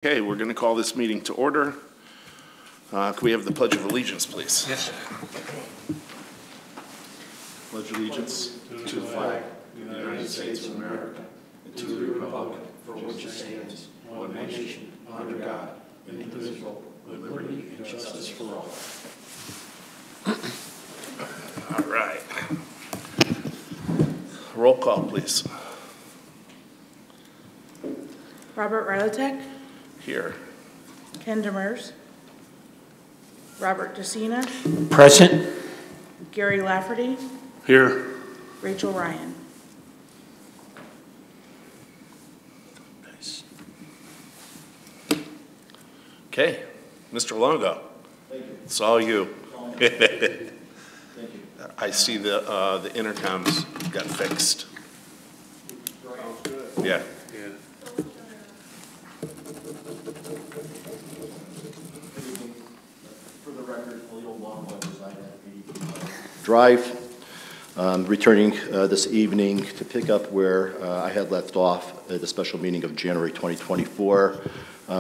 Okay, we're going to call this meeting to order. Can we have the Pledge of Allegiance, please? Yes, sir. Pledge allegiance to the flag of the United States of America and to the republic for which it stands, one nation, under God, indivisible, with liberty and justice for all. All right. Roll call, please. Robert Rylatek, Here. Ken Demers, Robert DeCina, Present. Gary Lafferty, Here. Rachel Ryan. Nice. Okay, Mr. Longo. Thank you. It's all you. Thank you. I see the intercoms got fixed. Yeah. For the record, Leo Longo reside at 83 Drive. Returning this evening to pick up where I had left off at the special meeting of January 2024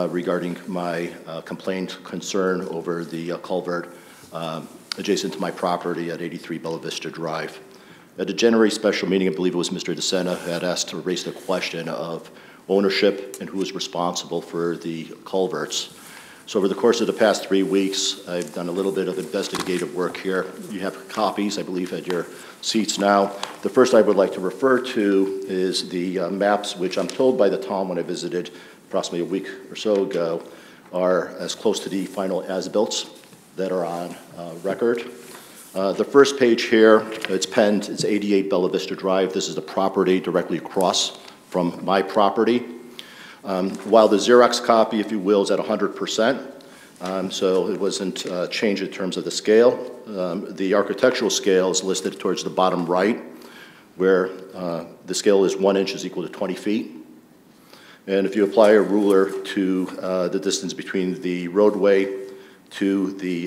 regarding my complaint concern over the culvert adjacent to my property at 83 Bella Vista Drive. At the January special meeting, I believe it was Mr. DeCina had asked to raise the question of ownership and who is responsible for the culverts. So over the course of the past 3 weeks, I've done a little bit of investigative work here. You have copies, I believe, at your seats now. The first I would like to refer to is the maps, which I'm told by the town when I visited approximately a week or so ago, are as close to the final as-built that are on record. The first page here, it's penned, it's 88 Bella Vista Drive. This is the property directly across from my property. While the Xerox copy, if you will, is at 100%, so it wasn't changed in terms of the scale. The architectural scale is listed towards the bottom right, where the scale is 1 inch is equal to 20 feet. And if you apply a ruler to the distance between the roadway to the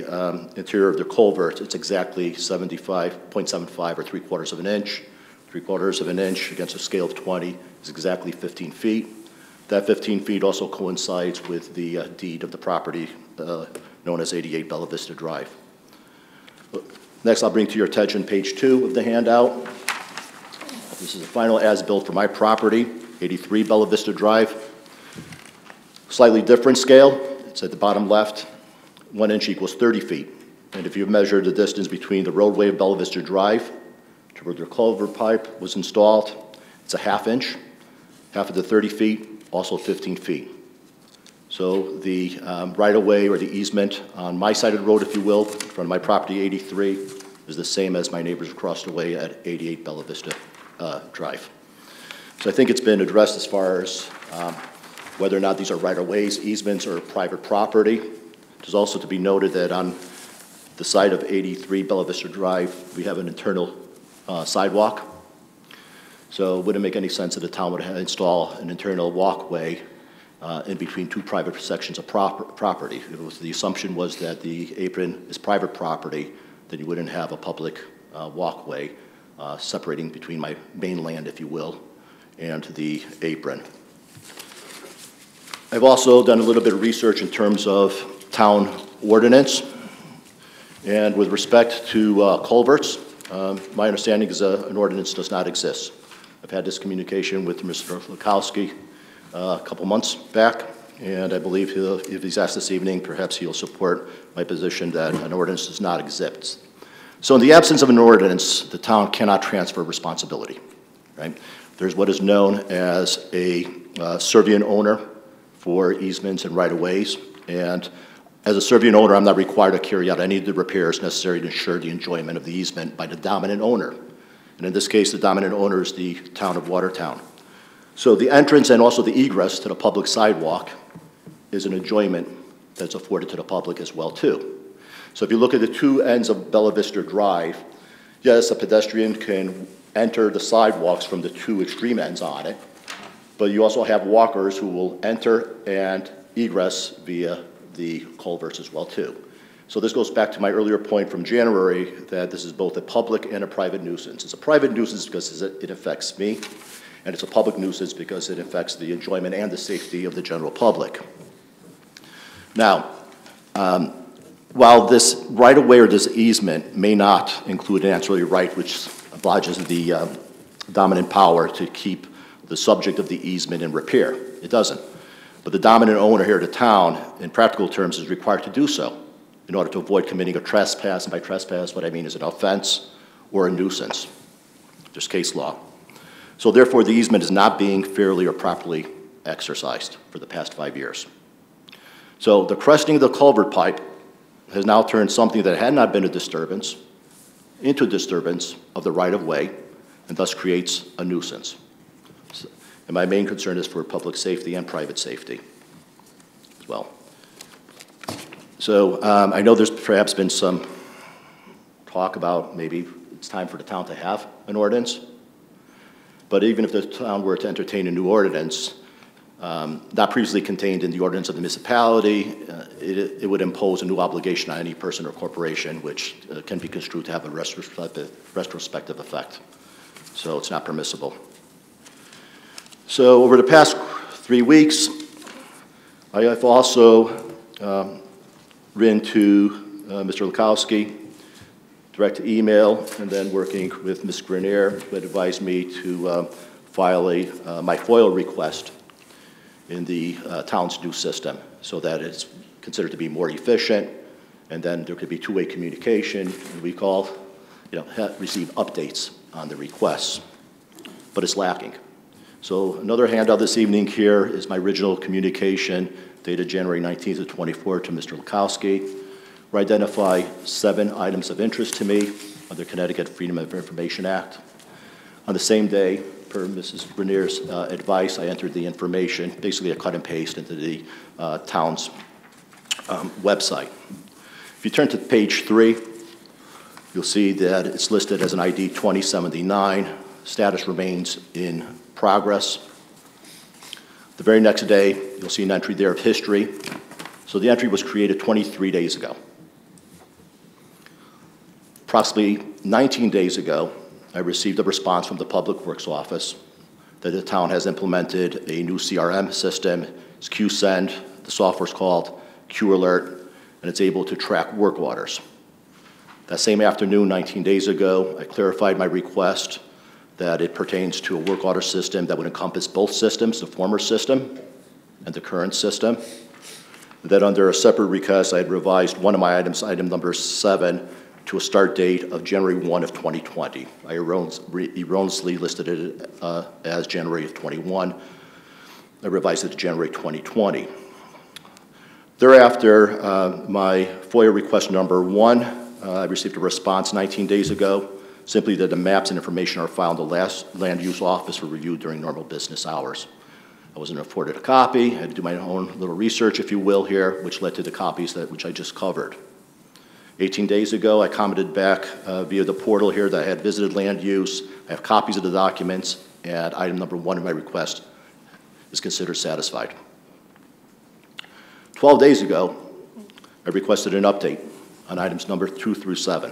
interior of the culvert, it's exactly 75.75 or 3/4 of an inch. 3/4 of an inch against a scale of 20 is exactly 15 feet. That 15 feet also coincides with the deed of the property known as 88 Bella Vista Drive. Next, I'll bring to your attention page 2 of the handout. This is the final as-built for my property, 83 Bella Vista Drive. Slightly different scale. It's at the bottom left. 1 inch equals 30 feet. And if you measure the distance between the roadway of Bella Vista Drive to where the culvert pipe was installed, it's a 1/2 inch. Half of the 30 feet, also 15 feet. So the right-of-way or the easement on my side of the road, if you will, in front of my property, 83, is the same as my neighbors across the way at 88 Bella Vista Drive. So I think it's been addressed as far as whether or not these are right-of-ways, easements, or private property. It is also to be noted that on the side of 83 Bella Vista Drive, we have an internal sidewalk. So it wouldn't make any sense that the town would install an internal walkway in between two private sections of property. If the assumption was that the apron is private property, then you wouldn't have a public walkway separating between my main land, if you will, and the apron. I've also done a little bit of research in terms of town ordinance. And with respect to culverts, my understanding is an ordinance does not exist. I've had this communication with Mr. Lukowski a couple months back, and I believe if he's asked this evening, perhaps he'll support my position that an ordinance does not exist. So in the absence of an ordinance, the town cannot transfer responsibility, right? There's what is known as a servient owner for easements and right-of-ways, and as a servient owner, I'm not required to carry out any of the repairs necessary to ensure the enjoyment of the easement by the dominant owner. And in this case, the dominant owner is the town of Watertown. So the entrance and also the egress to the public sidewalk is an enjoyment that's afforded to the public as well, too. So if you look at the two ends of Bella Vista Drive, yes, a pedestrian can enter the sidewalks from the two extreme ends on it, but you also have walkers who will enter and egress via the culverts as well, too. So this goes back to my earlier point from January that this is both a public and a private nuisance. It's a private nuisance because it affects me, and it's a public nuisance because it affects the enjoyment and the safety of the general public. Now, while this right-of-way or this easement may not include an ancillary right which obliges the dominant power to keep the subject of the easement in repair, it doesn't. But the dominant owner here at the town, in practical terms, is required to do so in order to avoid committing a trespass, and by trespass what I mean is an offense or a nuisance. There's case law. So therefore, the easement is not being fairly or properly exercised for the past 5 years. So the cresting of the culvert pipe has now turned something that had not been a disturbance into a disturbance of the right-of-way, and thus creates a nuisance. And my main concern is for public safety and private safety as well. So I know there's perhaps been some talk about maybe it's time for the town to have an ordinance. But even if the town were to entertain a new ordinance, not previously contained in the ordinance of the municipality, it would impose a new obligation on any person or corporation, which can be construed to have a retrospective effect. So it's not permissible. So over the past 3 weeks, I have also written to Mr. Lukowski, direct email, and then working with Ms. Grenier, who had advised me to file my FOIL request in the town's new system so that it's considered to be more efficient, and then there could be two-way communication, and we call, receive updates on the requests, but it's lacking. So another handout this evening here is my original communication dated January 19th of 24 to Mr. Lukowski, where I identify 7 items of interest to me under Connecticut Freedom of Information Act. On the same day, per Mrs. Grenier's advice, I entered the information, basically a cut and paste into the town's website. If you turn to page 3, you'll see that it's listed as an ID 2079. Status remains in progress. The very next day, you'll see an entry there of history. So the entry was created 23 days ago. Approximately 19 days ago, I received a response from the Public Works Office that the town has implemented a new CRM system. It's QSend, the software's called QAlert, and it's able to track work orders. That same afternoon, 19 days ago, I clarified my request that it pertains to a work order system that would encompass both systems, the former system and the current system. That under a separate request, I had revised one of my items, item number 7, to a start date of January 1 of 2020. I erroneously listed it as January of 21. I revised it to January 2020. Thereafter, my FOIA request number 1, I received a response 19 days ago, simply that the maps and information are filed in the last land use office for review during normal business hours. I wasn't afforded a copy. I had to do my own little research, if you will, here, which led to the copies which I just covered. 18 days ago, I commented back via the portal here that I had visited land use. I have copies of the documents, and item number 1 of my request is considered satisfied. 12 days ago, I requested an update on items number 2 through 7.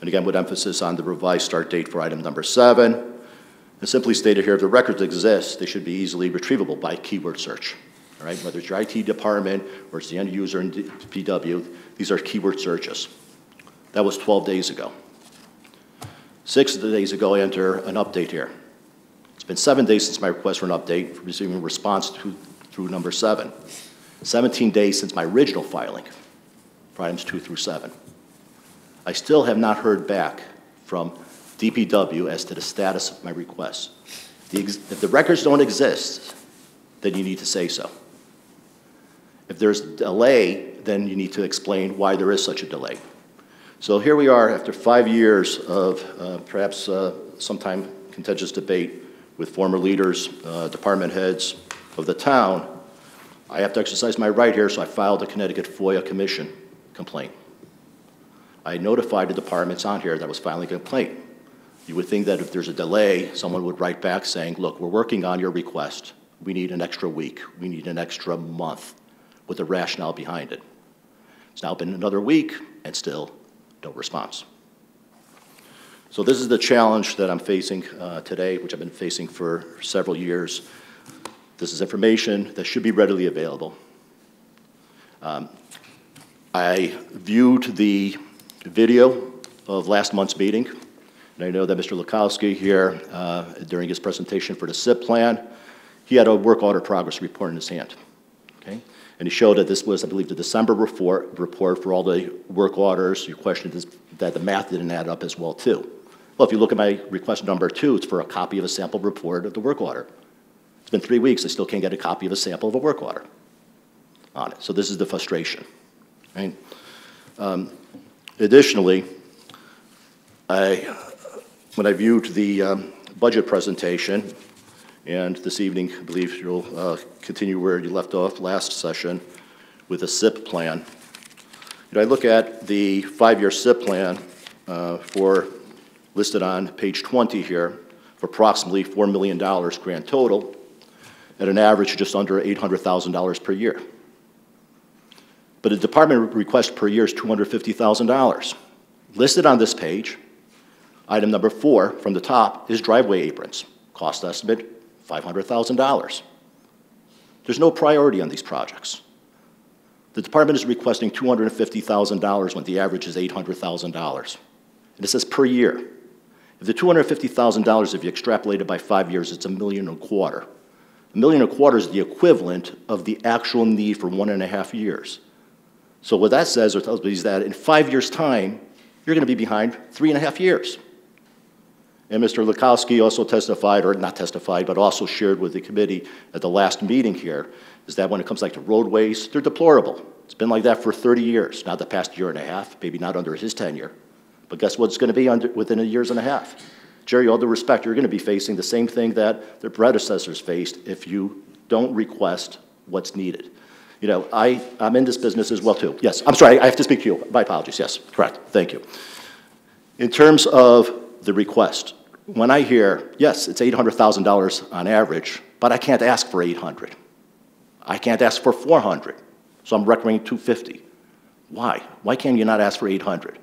And again, with emphasis on the revised start date for item number 7. And simply stated here, if the records exist, they should be easily retrievable by keyword search. All right, whether it's your IT department or it's the end user in PW, these are keyword searches. That was 12 days ago. 6 days ago, I enter an update here. It's been 7 days since my request for an update, receiving a response through number 7. 17 days since my original filing for items 2 through 7. I still have not heard back from DPW as to the status of my request. If the records don't exist, then you need to say so. If there's a delay, then you need to explain why there is such a delay. So here we are after 5 years of perhaps sometime contentious debate with former leaders, department heads of the town. I have to exercise my right here, so I filed a Connecticut FOIA Commission complaint. I notified the departments on here that I was filing a complaint. You would think that if there's a delay, someone would write back saying, look, we're working on your request. We need an extra week. We need an extra month, with the rationale behind it. It's now been another week, and still no response. So this is the challenge that I'm facing today, which I've been facing for several years. This is information that should be readily available. I viewed the video of last month's meeting, and I know that Mr. Lukowski here, during his presentation for the SIP plan, he had a work order progress report in his hand, okay? And he showed that this was, I believe, the December report for all the work orders. Your question is that the math didn't add up as well, too. Well, if you look at my request number 2, it's for a copy of a sample report of the work order. It's been 3 weeks, I still can't get a copy of a sample of a work order on it. So this is the frustration, right? Additionally, when I viewed the budget presentation, and this evening, I believe you'll continue where you left off last session with a SIP plan. I look at the 5-year SIP plan listed on page 20 here for approximately $4 million grand total at an average of just under $800,000 per year. But the department request per year is $250,000. Listed on this page, item number 4 from the top is driveway aprons. Cost estimate, $500,000. There's no priority on these projects. The department is requesting $250,000 when the average is $800,000. And it says per year. If the $250,000, if you extrapolate it by 5 years, it's $1.25 million. $1.25 million is the equivalent of the actual need for 1.5 years. So what that says or tells me is that in 5 years' time, you're going to be behind 3.5 years. And Mr. Lukowski also testified, or not testified, but also shared with the committee at the last meeting here, is that when it comes like to roadways, they're deplorable. It's been like that for 30 years, not the past year and a half, maybe not under his tenure. But guess what it's going to be within a year and a half? Jerry, all due respect, you're going to be facing the same thing that their predecessors faced if you don't request what's needed. You know, I'm in this business as well, too. Yes, I'm sorry, I have to speak to you. My apologies, yes, correct, thank you. In terms of the request, when I hear, yes, it's $800,000 on average, but I can't ask for $800. I can't ask for $400, so I'm recommending $250. Why? Why can you not ask for $800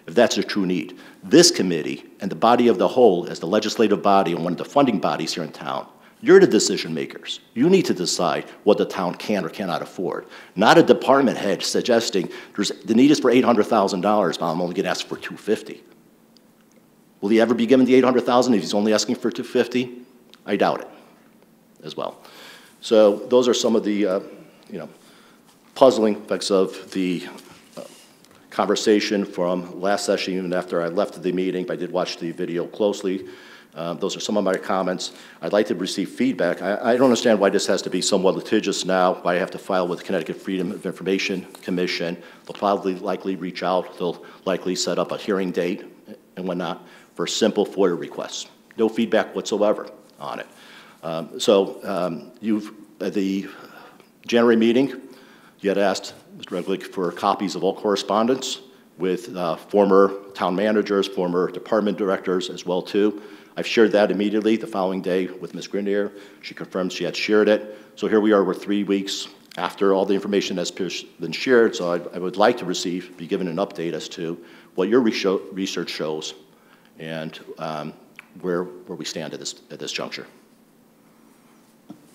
if that's a true need? This committee and the body of the whole, as the legislative body and one of the funding bodies here in town, you're the decision makers. You need to decide what the town can or cannot afford. Not a department head suggesting the need is for $800,000, but I'm only going to ask for $250. Will he ever be given the $800,000 if he's only asking for $250? I doubt it as well. So those are some of the puzzling effects of the conversation from last session, even after I left the meeting. I did watch the video closely. Those are some of my comments. I'd like to receive feedback. I don't understand why this has to be somewhat litigious now, why I have to file with the Connecticut Freedom of Information Commission. They'll probably likely reach out. They'll likely set up a hearing date and whatnot for simple FOIA requests. No feedback whatsoever on it. At the January meeting, you had asked Mr. Reglick for copies of all correspondence with former town managers, former department directors as well too. I've shared that immediately the following day with Ms. Grenier. She confirmed she had shared it. So here we are, we're 3 weeks after all the information has been shared. So I would like to be given an update as to what your research shows and where we stand at this juncture.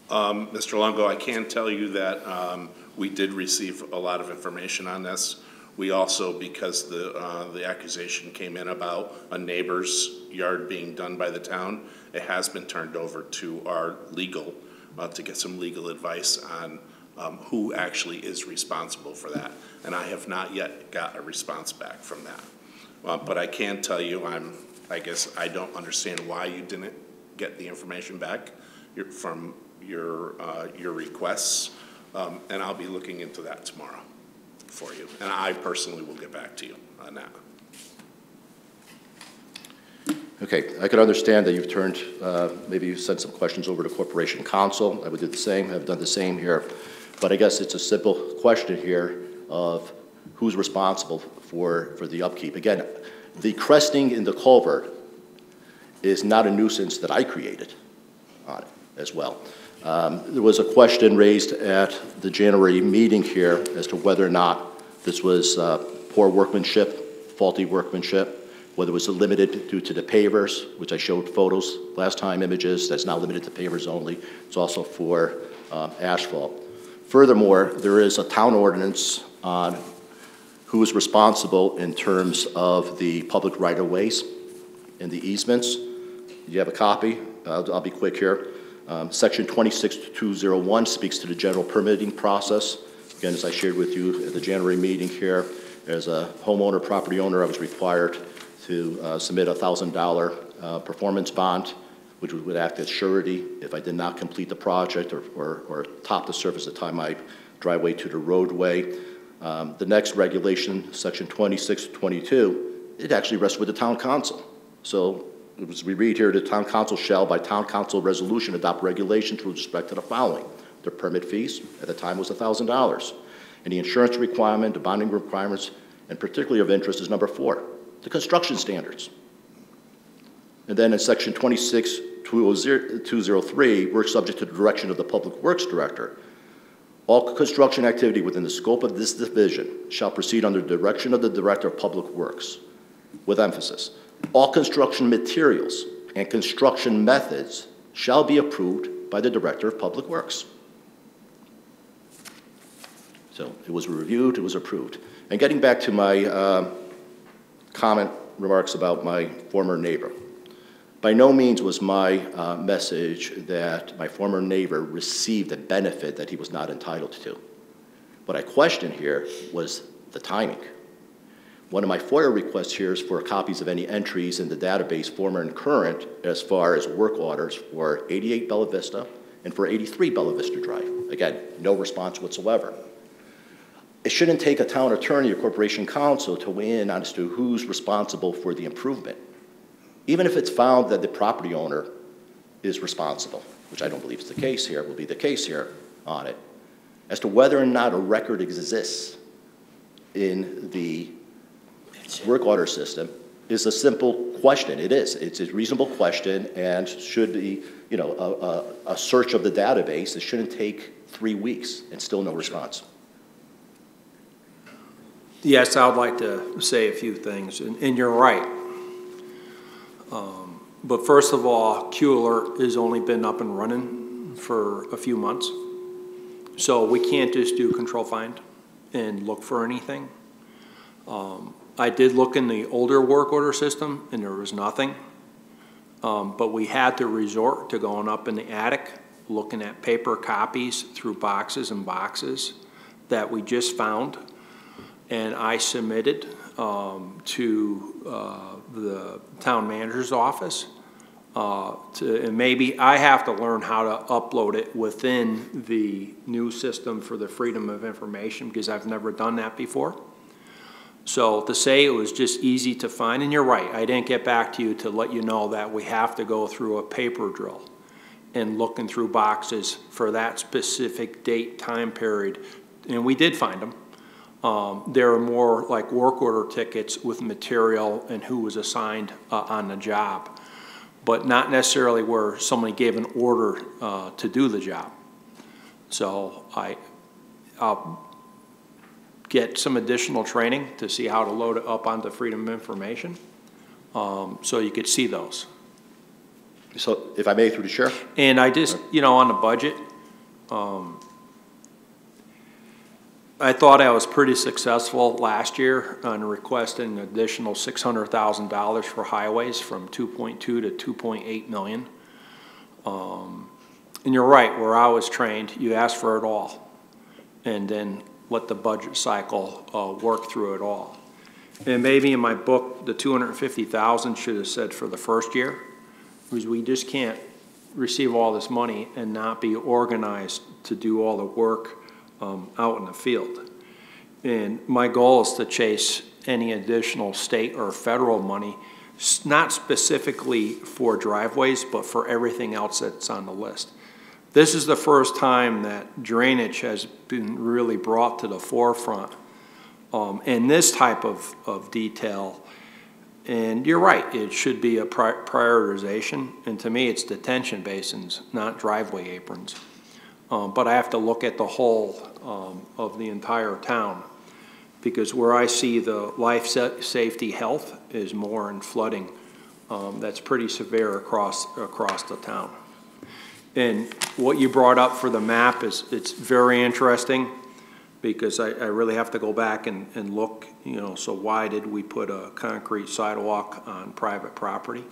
Mr. Longo, I can tell you that we did receive a lot of information on this. We also, because the accusation came in about a neighbor's yard being done by the town, it has been turned over to our legal to get some legal advice on who actually is responsible for that. And I have not yet got a response back from that. But I can tell you, I guess I don't understand why you didn't get the information back from your requests, and I'll be looking into that tomorrow for you, and I personally will get back to you on that. Okay, I could understand that you've turned, maybe you sent some questions over to Corporation Counsel. I would do the same, I've done the same here, but I guess it's a simple question here of who's responsible for the upkeep. Again, the cresting in the culvert is not a nuisance that I created on it as well. There was a question raised at the January meeting here as to whether or not this was poor workmanship, faulty workmanship, whether it was limited due to the pavers, which I showed photos last time, images, that's not limited to pavers only. It's also for asphalt. Furthermore, there is a town ordinance on who is responsible in terms of the public right-of-ways and the easements. You have a copy. I'll be quick here. Section 26201 speaks to the general permitting process. Again, as I shared with you at the January meeting here, as a homeowner, property owner, I was required to submit a $1,000 performance bond, which would act as surety if I did not complete the project or top the surface at the time my driveway to the roadway. The next regulation, section 2622, it actually rests with the town council. So as we read here, the town council shall, by town council resolution, adopt regulations with respect to the following. The permit fees, at the time, was $1,000. And the insurance requirement, the bonding requirements, and particularly of interest is number 4, the construction standards. And then in section 26203, work subject to the direction of the Public Works Director. All construction activity within the scope of this division shall proceed under the direction of the Director of Public Works, with emphasis. All construction materials and construction methods shall be approved by the Director of Public Works. So it was reviewed, it was approved. And getting back to my remarks about my former neighbor. By no means was my message that my former neighbor received a benefit that he was not entitled to. What I questioned here was the timing. One of my FOIA requests here is for copies of any entries in the database, former and current, as far as work orders for 88 Bella Vista and for 83 Bella Vista Drive. Again, no response whatsoever. It shouldn't take a town attorney or corporation counsel to weigh in as to who's responsible for the improvement. Even if it's found that the property owner is responsible, which I don't believe is the case here, will be the case here on it, as to whether or not a record exists in the work order system is a simple question. It is. It's a reasonable question, and should be, you know, a search of the database, it shouldn't take 3 weeks and still no response. Yes, I would like to say a few things, and you're right. But first of all, Q-Alert has only been up and running for a few months. So we can't just do control find and look for anything. I did look in the older work order system and there was nothing. But we had to resort to going up in the attic, looking at paper copies through boxes and boxes that we just found. And I submitted to the town manager's office. And maybe I have to learn how to upload it within the new system for the Freedom of Information, because I've never done that before. So to say it was just easy to find, and you're right, I didn't get back to you to let you know that we have to go through a paper drill and looking through boxes for that specific date, time period, and we did find them. There are more like work order tickets with material and who was assigned on the job, but not necessarily where somebody gave an order to do the job. So I'll get some additional training to see how to load it up onto Freedom of Information, so you could see those. So if I may, through the chair? And I just, you know, on the budget, I thought I was pretty successful last year on requesting an additional $600,000 for highways from 2.2 to 2.8 million. And you're right, where I was trained, you ask for it all and then let the budget cycle work through it all. And maybe in my book, the 250,000 should have said for the first year, because we just can't receive all this money and not be organized to do all the work out in the field. And my goal is to chase any additional state or federal money, not specifically for driveways, but for everything else that's on the list. This is the first time that drainage has been really brought to the forefront in this type of detail. And you're right, it should be a prioritization. And to me, it's detention basins, not driveway aprons. But I have to look at the whole of the entire town, because where I see the life safety health is more in flooding. That's pretty severe across the town. And what you brought up for the map it's very interesting, because I really have to go back and look, you know, so why did we put a concrete sidewalk on private property?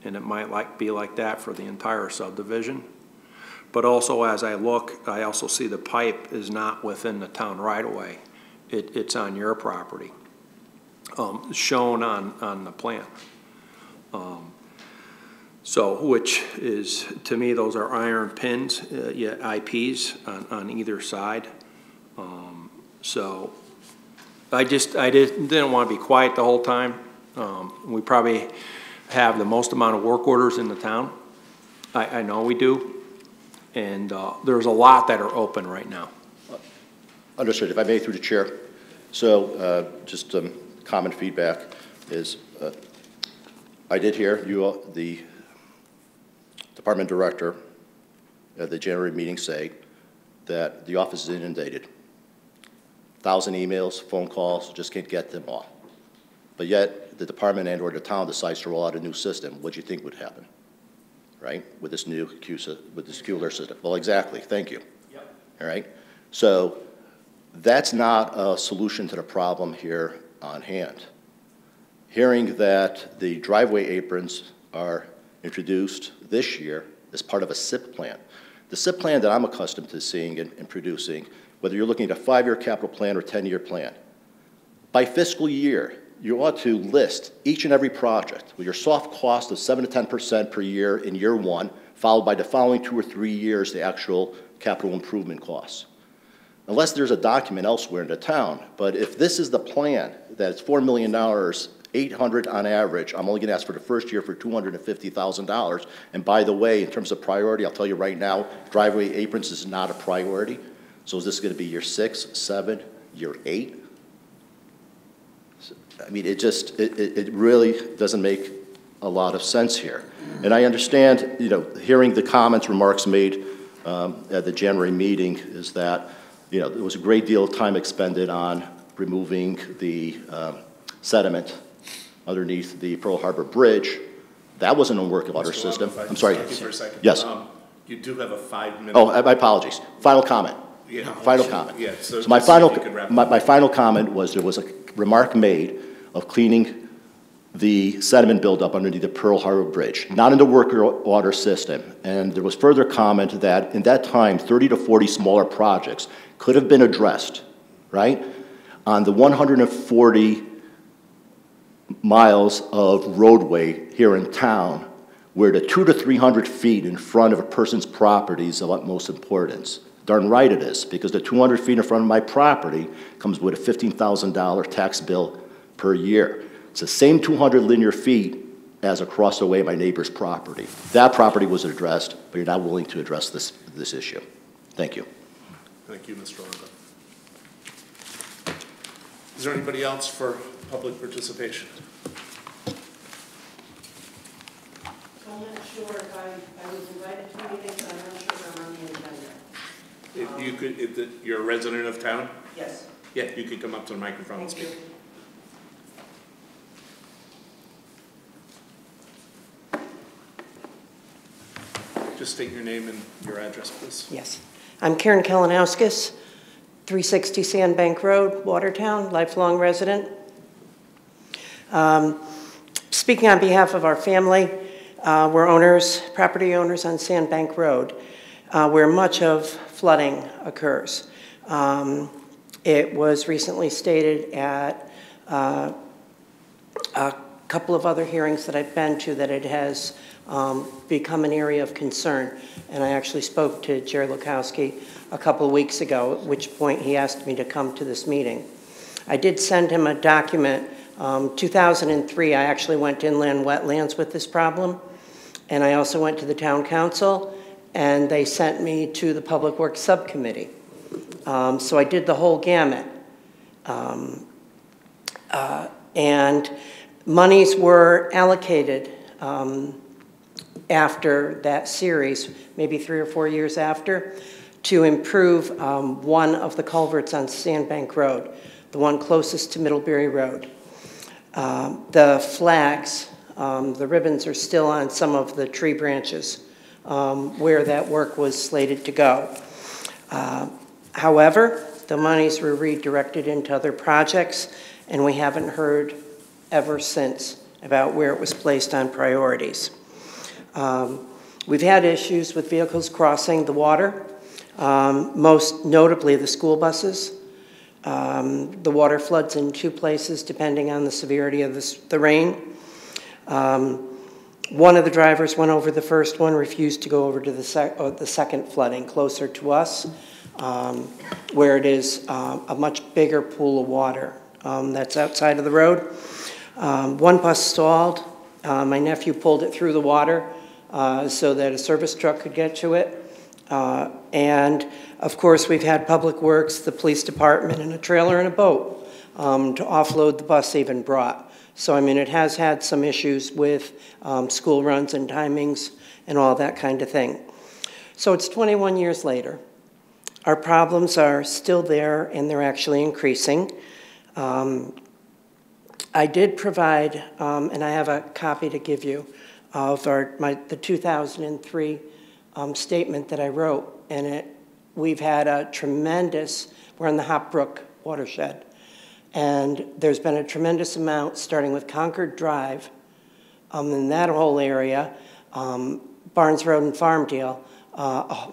And it might be like that for the entire subdivision. But also, as I look, I also see the pipe is not within the town right-of-way. It's on your property, shown on the plan. So, which is, to me, those are iron pins, IPs on either side. So, I didn't want to be quiet the whole time. We probably have the most amount of work orders in the town. I know we do. And there's a lot that are open right now. Understood. If I may, through the chair. So just common feedback is I did hear you, the department director at the January meeting, say that the office is inundated. 1,000 emails, phone calls, just can't get them all. But yet the department and or the town decides to roll out a new system. What do you think would happen? Right, with this new QLR system. Well, exactly, thank you. Yep. All right, so that's not a solution to the problem here on hand. Hearing that the driveway aprons are introduced this year as part of a SIP plan. The SIP plan that I'm accustomed to seeing and producing, whether you're looking at a 5-year capital plan or 10-year plan, by fiscal year, you ought to list each and every project with your soft cost of 7 to 10% per year in year 1, followed by the following 2 or 3 years the actual capital improvement costs. Unless there's a document elsewhere in the town, but if this is the plan, that it's $4 million, $800 on average, I'm only going to ask for the first year for $250,000. And by the way, in terms of priority, I'll tell you right now, driveway aprons is not a priority. So is this going to be year 6, 7, year 8? I mean, it really doesn't make a lot of sense here. And I understand, you know, hearing the comments, remarks made at the January meeting is that, you know, there was a great deal of time expended on removing the sediment underneath the Pearl Harbor Bridge. That wasn't a working water system. I'm sorry. For a second. Yes. You do have a 5-minute. Oh, my apologies. Final comment. Yeah. Final comment. Yeah. So my final comment was there was a remark made of cleaning the sediment buildup underneath the Pearl Harbor Bridge, not in the working water system. And there was further comment that in that time, 30 to 40 smaller projects could have been addressed, right? On the 140 miles of roadway here in town, where the 200 to 300 feet in front of a person's property is of utmost importance. Darn right it is, because the 200 feet in front of my property comes with a $15,000 tax bill per year. It's the same 200 linear feet as across the way my neighbor's property. That property was addressed, but you're not willing to address this issue. Thank you. Thank you, Mr. Longo. Is there anybody else for public participation? I'm not sure if I was invited to the meeting, but I'm not sure if I'm on the agenda. You're a resident of town? Yes. Yeah, you could come up to the microphone and speak. Thank you. Just state your name and your address, please. Yes. I'm Karen Kalinowskis, 360 Sandbank Road, Watertown, lifelong resident. Speaking on behalf of our family, we're owners, property owners on Sandbank Road, where much of flooding occurs. It was recently stated at a couple of other hearings that I've been to that it has become an area of concern. And I actually spoke to Jerry Lukowski a couple of weeks ago, at which point he asked me to come to this meeting. I did send him a document. 2003, I actually went to inland wetlands with this problem. And I also went to the town council, and they sent me to the Public Works Subcommittee. So I did the whole gamut. And monies were allocated after that series, maybe 3 or 4 years after, to improve one of the culverts on Sandbank Road, the one closest to Middlebury Road. The flags, the ribbons are still on some of the tree branches where that work was slated to go. However, the monies were redirected into other projects, and we haven't heard ever since about where it was placed on priorities. We've had issues with vehicles crossing the water, most notably the school buses. The water floods in 2 places depending on the severity of the rain. One of the drivers went over the first one, refused to go over to the second flooding closer to us, where it is a much bigger pool of water that's outside of the road. One bus stalled. My nephew pulled it through the water so that a service truck could get to it. And of course, we've had Public Works, the police department, and a trailer and a boat to offload the bus even brought. So, I mean, it has had some issues with school runs and timings and all that kind of thing. So it's 21 years later. Our problems are still there, and they're actually increasing. I did provide, and I have a copy to give you, of the 2003 statement that I wrote, and we've had a tremendous, we're in the Hop Brook watershed, and there's been a tremendous amount, starting with Concord Drive, in that whole area, Barnes Road and Farmdale,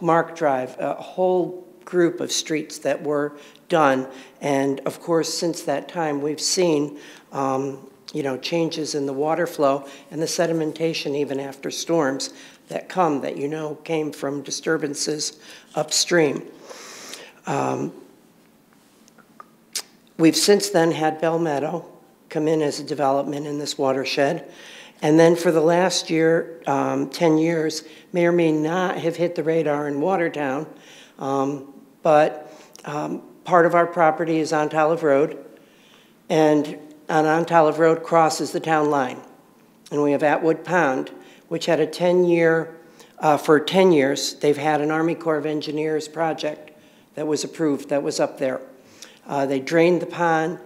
Mark Drive, a whole group of streets that were done, and of course, since that time, we've seen changes in the water flow and the sedimentation even after storms that came from disturbances upstream. We've since then had Bell Meadow come in as a development in this watershed. And then for the last year, 10 years, may or may not have hit the radar in Watertown, but part of our property is on Olive Road, and on Olive Road crosses the town line. And we have Atwood Pond, which had a 10-year, for 10 years, they've had an Army Corps of Engineers project that was approved, that was up there. They drained the pond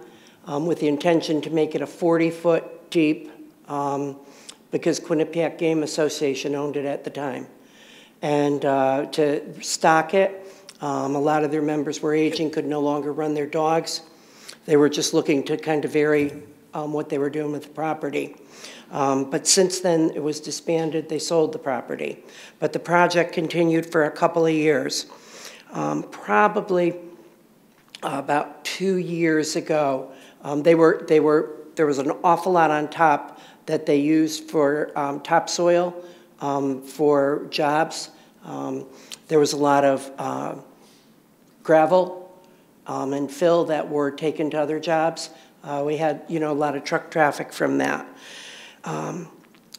with the intention to make it a 40-foot deep because Quinnipiac Game Association owned it at the time. And to stock it, a lot of their members were aging, could no longer run their dogs. They were just looking to kind of vary what they were doing with the property. But since then, it was disbanded. They sold the property. But the project continued for a couple of years. Probably about 2 years ago, there was an awful lot on top that they used for topsoil for jobs. There was a lot of gravel and fill that were taken to other jobs. We had, a lot of truck traffic from that.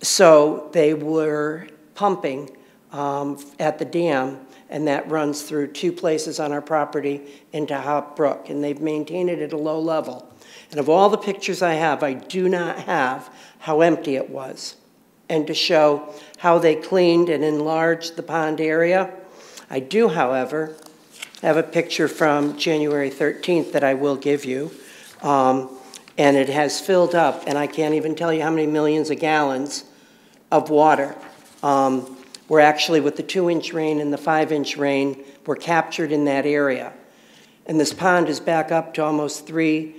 So they were pumping at the dam, and that runs through 2 places on our property into Hop Brook, and they've maintained it at a low level. And of all the pictures I have, I do not have how empty it was, and to show how they cleaned and enlarged the pond area. I do, however, have a picture from January 13th that I will give you, and it has filled up, and I can't even tell you how many millions of gallons of water were actually, with the 2-inch rain and the 5-inch rain, were captured in that area. And this pond is back up to almost 3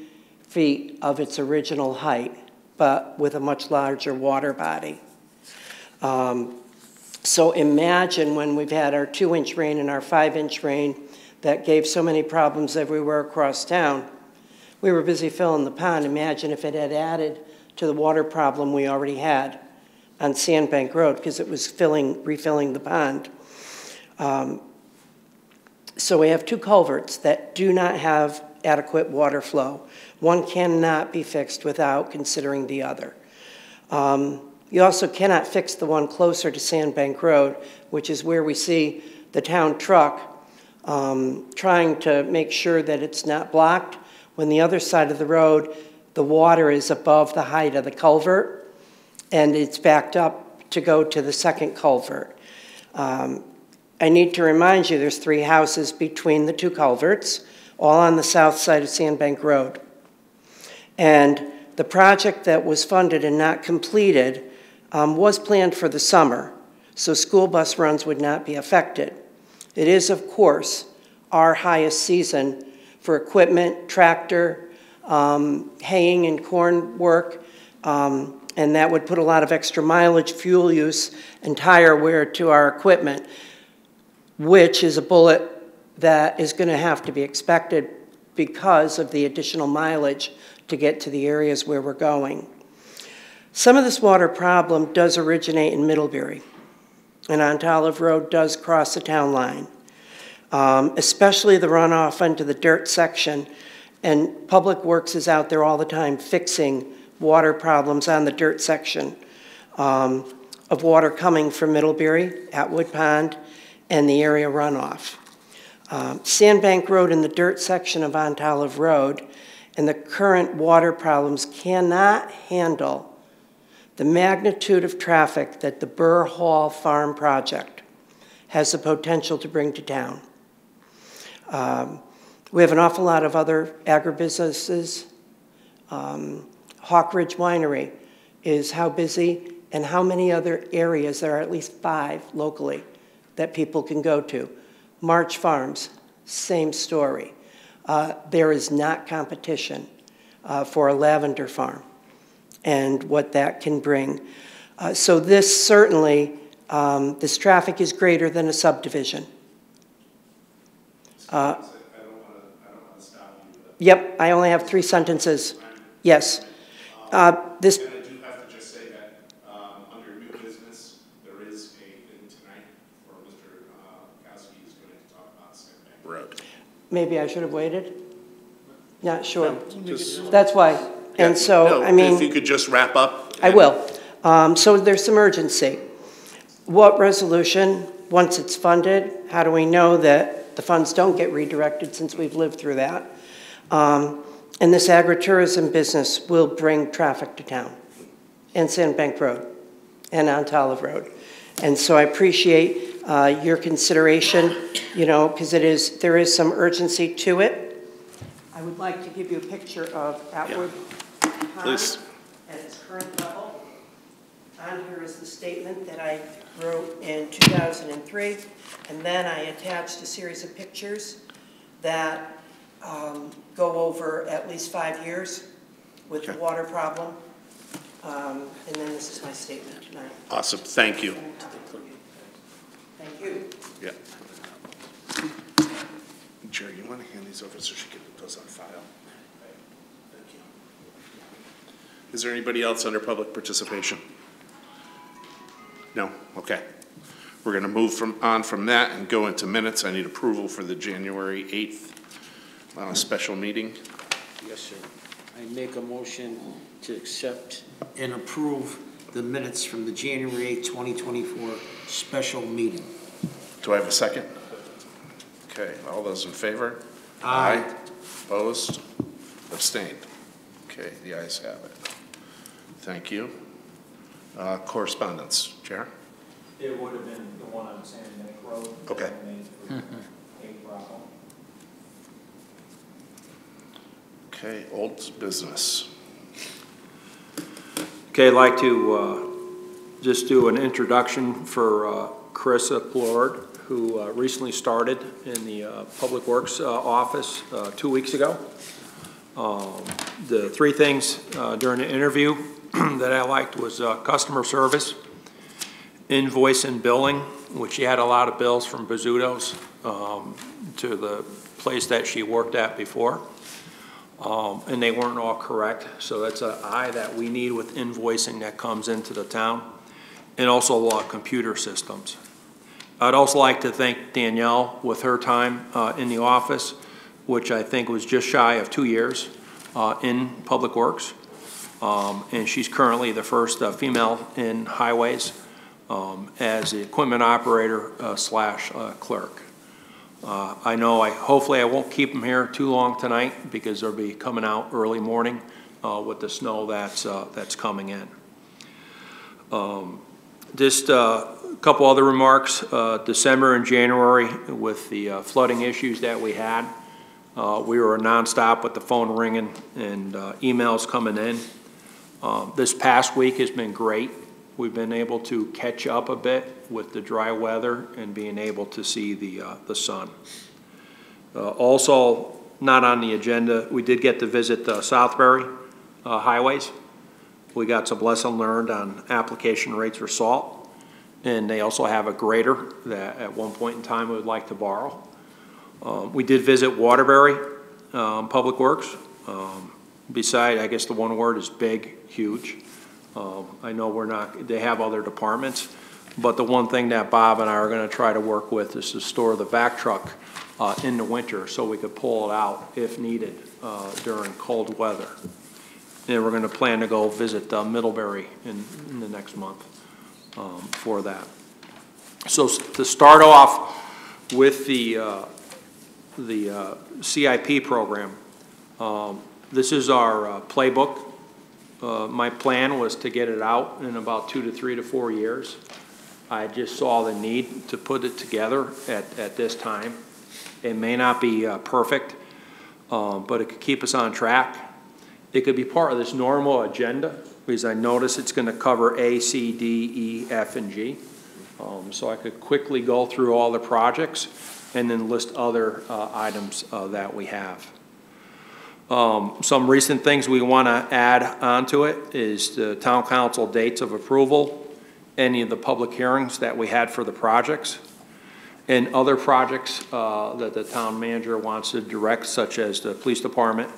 feet of its original height, but with a much larger water body. So imagine when we've had our 2-inch rain and our 5-inch rain that gave so many problems everywhere across town. We were busy filling the pond. Imagine if it had added to the water problem we already had on Sandbank Road, because it was refilling the pond. So we have 2 culverts that do not have adequate water flow. One cannot be fixed without considering the other. You also cannot fix the one closer to Sandbank Road, which is where we see the town truck trying to make sure that it's not blocked, when the other side of the road, the water is above the height of the culvert, and it's backed up to go to the second culvert. I need to remind you there's 3 houses between the 2 culverts, all on the south side of Sandbank Road. And the project that was funded and not completed was planned for the summer. so school bus runs would not be affected. It is, of course, our highest season for equipment, tractor, haying and corn work, and that would put a lot of extra mileage, fuel use, and tire wear to our equipment, which is a bullet that is going to have to be expected because of the additional mileage to get to the areas where we're going. Some of this water problem does originate in Middlebury, and on Olive Road does cross the town line, especially the runoff into the dirt section. And Public Works is out there all the time fixing water problems on the dirt section of water coming from Middlebury, Atwood Pond, and the area runoff. Sandbank Road and the dirt section of Aunt Olive Road and the current water problems cannot handle the magnitude of traffic that the Burr Hall Farm project has the potential to bring to town. We have an awful lot of other agribusinesses. Hawk Ridge Winery is how busy, and how many other areas, there are at least 5 locally that people can go to. March Farms, same story. There is not competition for a lavender farm and what that can bring. So this certainly, this traffic is greater than a subdivision. I don't want to stop you. Yep, I only have 3 sentences. Yes. This. And I do have to just say that under new business, there is a thing tonight where Mr. Kowski is going to talk about Sandbank Road. Maybe I should have waited. Not sure. That's why. Yeah, And so, no, I mean, if you could just wrap up. I will. So there's some urgency. What resolution, once it's funded, how do we know that the funds don't get redirected, since we've lived through that? And this agritourism business will bring traffic to town, and Sandbank Road, and Aunt Olive Road. And so I appreciate your consideration, you know, because there is some urgency to it. I would like to give you a picture of Atwood Pond at its current level. On here is the statement that I wrote in 2003, and then I attached a series of pictures that go over at least 5 years with the water problem. And then this is my statement tonight. Awesome, thank you. Thank you. Yeah. Jerry, you want to hand these over so she can put those on file? Thank you. Is there anybody else under public participation? No? Okay. We're going to move on from that and go into minutes. I need approval for the January 8th special meeting. Yes, sir. I make a motion to accept and approve the minutes from the January 8, 2024 special meeting. Do I have a second? Okay, all those in favor? Aye. Opposed? Abstained? Okay, the ayes have it. Thank you. Correspondence, Chair? It would have been the one on Sandbank Road. Okay. Okay, old business. Okay, I'd like to just do an introduction for Carissa Plord, who recently started in the Public Works office 2 weeks ago. The 3 things during the interview that I liked was customer service, invoice and billing, which she had a lot of bills from Bizzuto's to the place that she worked at before. And they weren't all correct, so that's an I that we need with invoicing that comes into the town, and also computer systems. I'd also like to thank Danielle with her time in the office, which I think was just shy of 2 years in Public Works, and she's currently the first female in highways as the equipment operator slash clerk. I know hopefully I won't keep them here too long tonight, because they'll be coming out early morning with the snow that's coming in. Just a couple other remarks. December and January, with the flooding issues that we had, we were nonstop with the phone ringing and emails coming in. This past week has been great. We've been able to catch up a bit with the dry weather and being able to see the sun. Also, not on the agenda, we did get to visit Southbury highways. We got some lesson learned on application rates for salt, and they also have a grader that at one point in time we would like to borrow. We did visit Waterbury Public Works. Beside, I guess the one word is big, huge. I know they have other departments, but the one thing that Bob and I are going to try to work with is to store the vac truck in the winter so we could pull it out if needed during cold weather. And we're going to plan to go visit Middlebury in the next month for that. So to start off with the CIP program, this is our playbook. My plan was to get it out in about 2 to 3 to 4 years. I just saw the need to put it together at this time. It may not be perfect, but it could keep us on track. It could be part of this normal agenda because I notice it's going to cover A, C, D, E, F, and G. So I could quickly go through all the projects and then list other items that we have. Some recent things we want to add onto it is the town council dates of approval, any of the public hearings that we had for the projects, and other projects that the town manager wants to direct, such as the police department,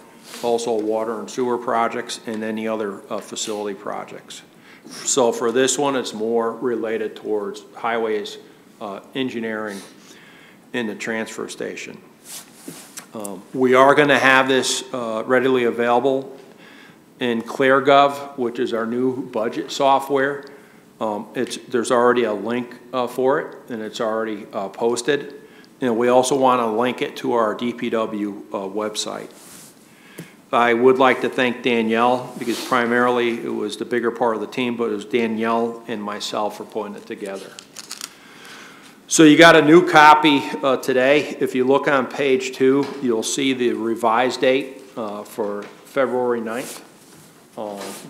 also water and sewer projects, and any other facility projects. So for this one, it's more related towards highways, engineering, and the transfer station. We are going to have this readily available in ClearGov, which is our new budget software. There's already a link for it, and it's already posted. And we also want to link it to our DPW website. I would like to thank Danielle, because primarily it was the bigger part of the team, but it was Danielle and myself for putting it together. So you got a new copy today. If you look on page 2, you'll see the revised date for February 9th,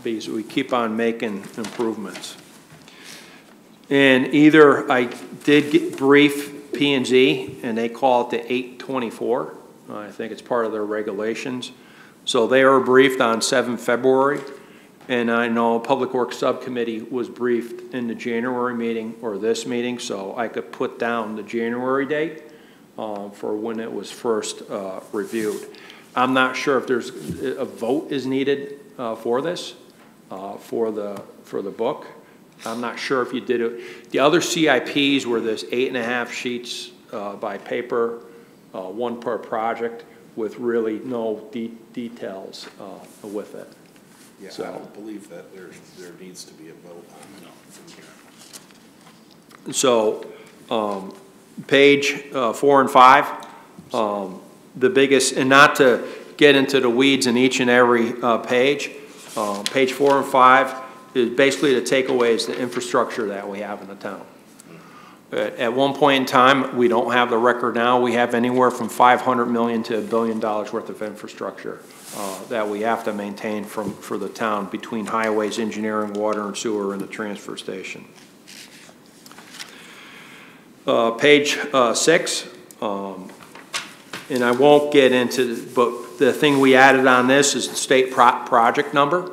because we keep on making improvements. And either I did brief P&Z, and they call it the 824. I think it's part of their regulations. So they were briefed on 7 February, and I know Public Works Subcommittee was briefed in the January meeting or this meeting, so I could put down the January date for when it was first reviewed. I'm not sure if there's a vote is needed for this, for the book. I'm not sure if you did it. The other CIPs were this 8.5 sheets by paper, 1 per project, with really no details with it. Yeah, so I don't believe that there needs to be a vote on it from here. So page 4 and 5, the biggest, and not to get into the weeds in each and every page, page 4 and 5 is basically the takeaways, the infrastructure that we have in the town. At one point in time, we don't have the record now. We have anywhere from $500 million to $1 billion worth of infrastructure that we have to maintain for the town between highways, engineering, water and sewer, and the transfer station. Page 6, and I won't get into, but the thing we added on this is the state project number,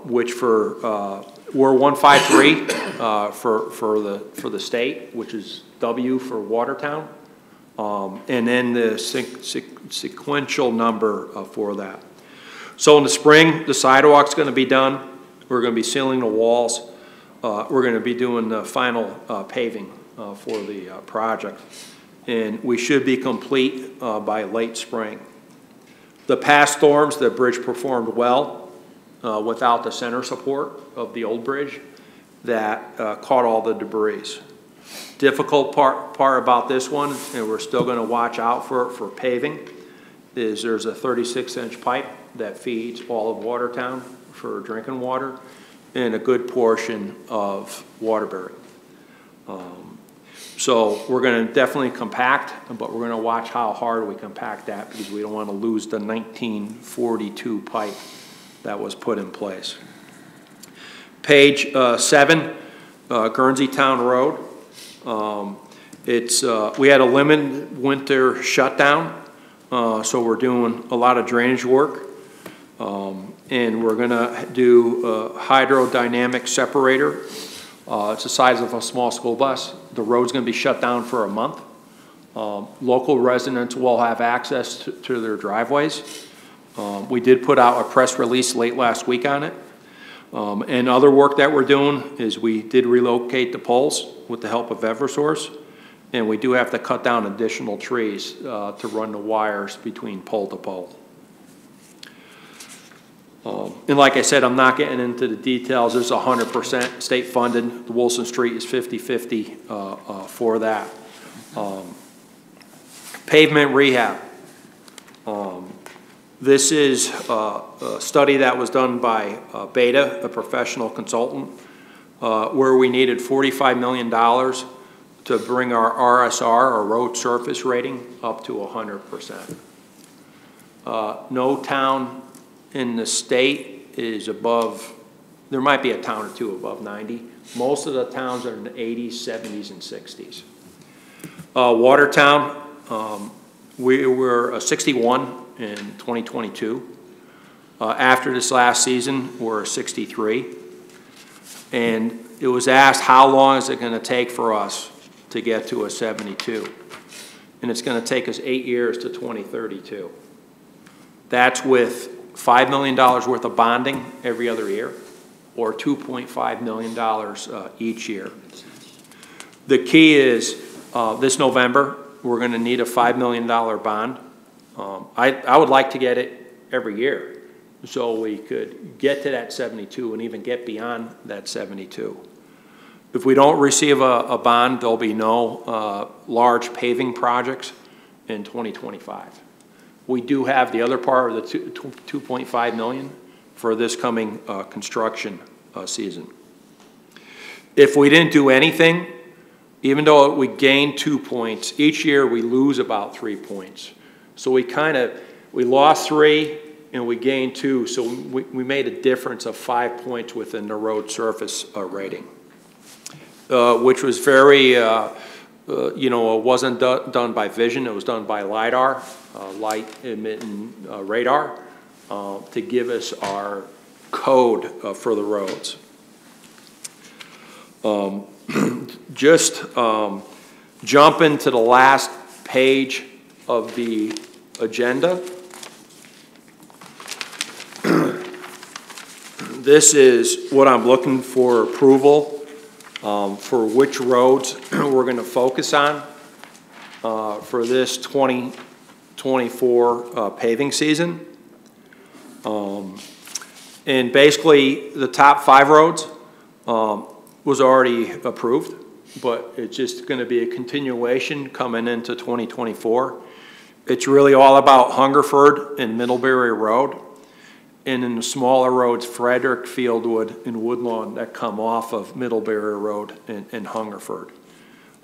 which for we're 153 for the state, which is W for Watertown, and then the sequential number for that. So in the spring, the sidewalk's going to be done. We're going to be sealing the walls. We're going to be doing the final paving for the project, and we should be complete by late spring. The past storms, the bridge performed well. Without the center support of the old bridge that caught all the debris. Difficult part about this one, and we're still going to watch out for paving, is there's a 36-inch pipe that feeds all of Watertown for drinking water and a good portion of Waterbury. So we're going to definitely compact, but we're going to watch how hard we compact that because we don't want to lose the 1942 pipe that was put in place. Page 7, Guernsey Town Road. We had a limited winter shutdown, so we're doing a lot of drainage work. And we're gonna do a hydrodynamic separator. It's the size of a small school bus. The road's gonna be shut down for a month. Local residents will have access to their driveways. We did put out a press release late last week on it. And other work that we're doing is we did relocate the poles with the help of Eversource. And we do have to cut down additional trees to run the wires between pole to pole. And like I said, I'm not getting into the details. There's 100% state funded. The Wilson Street is 50-50 for that. Pavement rehab. This is a study that was done by Beta, a professional consultant, where we needed $45 million to bring our RSR, our road surface rating, up to 100%. No town in the state is above, there might be a town or two above 90. Most of the towns are in the 80s, 70s, and 60s. Watertown, we were 61 in 2022. After this last season, we're 63. And it was asked, how long is it going to take for us to get to a 72? And it's going to take us 8 years to 2032. That's with $5 million worth of bonding every other year, or $2.5 million each year. The key is this November, we're going to need a $5 million bond. I would like to get it every year so we could get to that 72 and even get beyond that 72. If we don't receive a bond, there'll be no large paving projects in 2025. We do have the other part of the $2.5 million for this coming construction season. If we didn't do anything, even though we gain 2 points, each year we lose about 3 points. So we lost 3 and we gained 2, so we made a difference of 5 points within the road surface rating, which was very, it wasn't done by vision, it was done by LiDAR, light emitting radar, to give us our code for the roads. Jump into the last page of the agenda. This is what I'm looking for approval for which roads we're going to focus on for this 2024 paving season. And basically the top 5 roads was already approved, but it's just going to be a continuation coming into 2024. It's really all about Hungerford and Middlebury Road, and in the smaller roads, Frederick, Fieldwood, and Woodlawn that come off of Middlebury Road and Hungerford.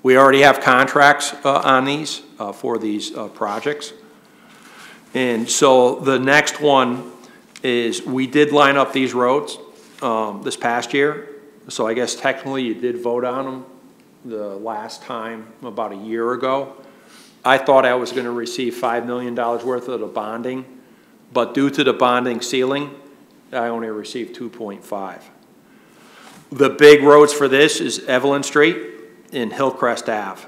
We already have contracts on these for these projects. And so the next one is we did line up these roads this past year. So I guess technically you did vote on them the last time about a year ago. I thought I was going to receive $5 million worth of the bonding, but due to the bonding ceiling, I only received 2.5. The big roads for this is Evelyn Street and Hillcrest Ave.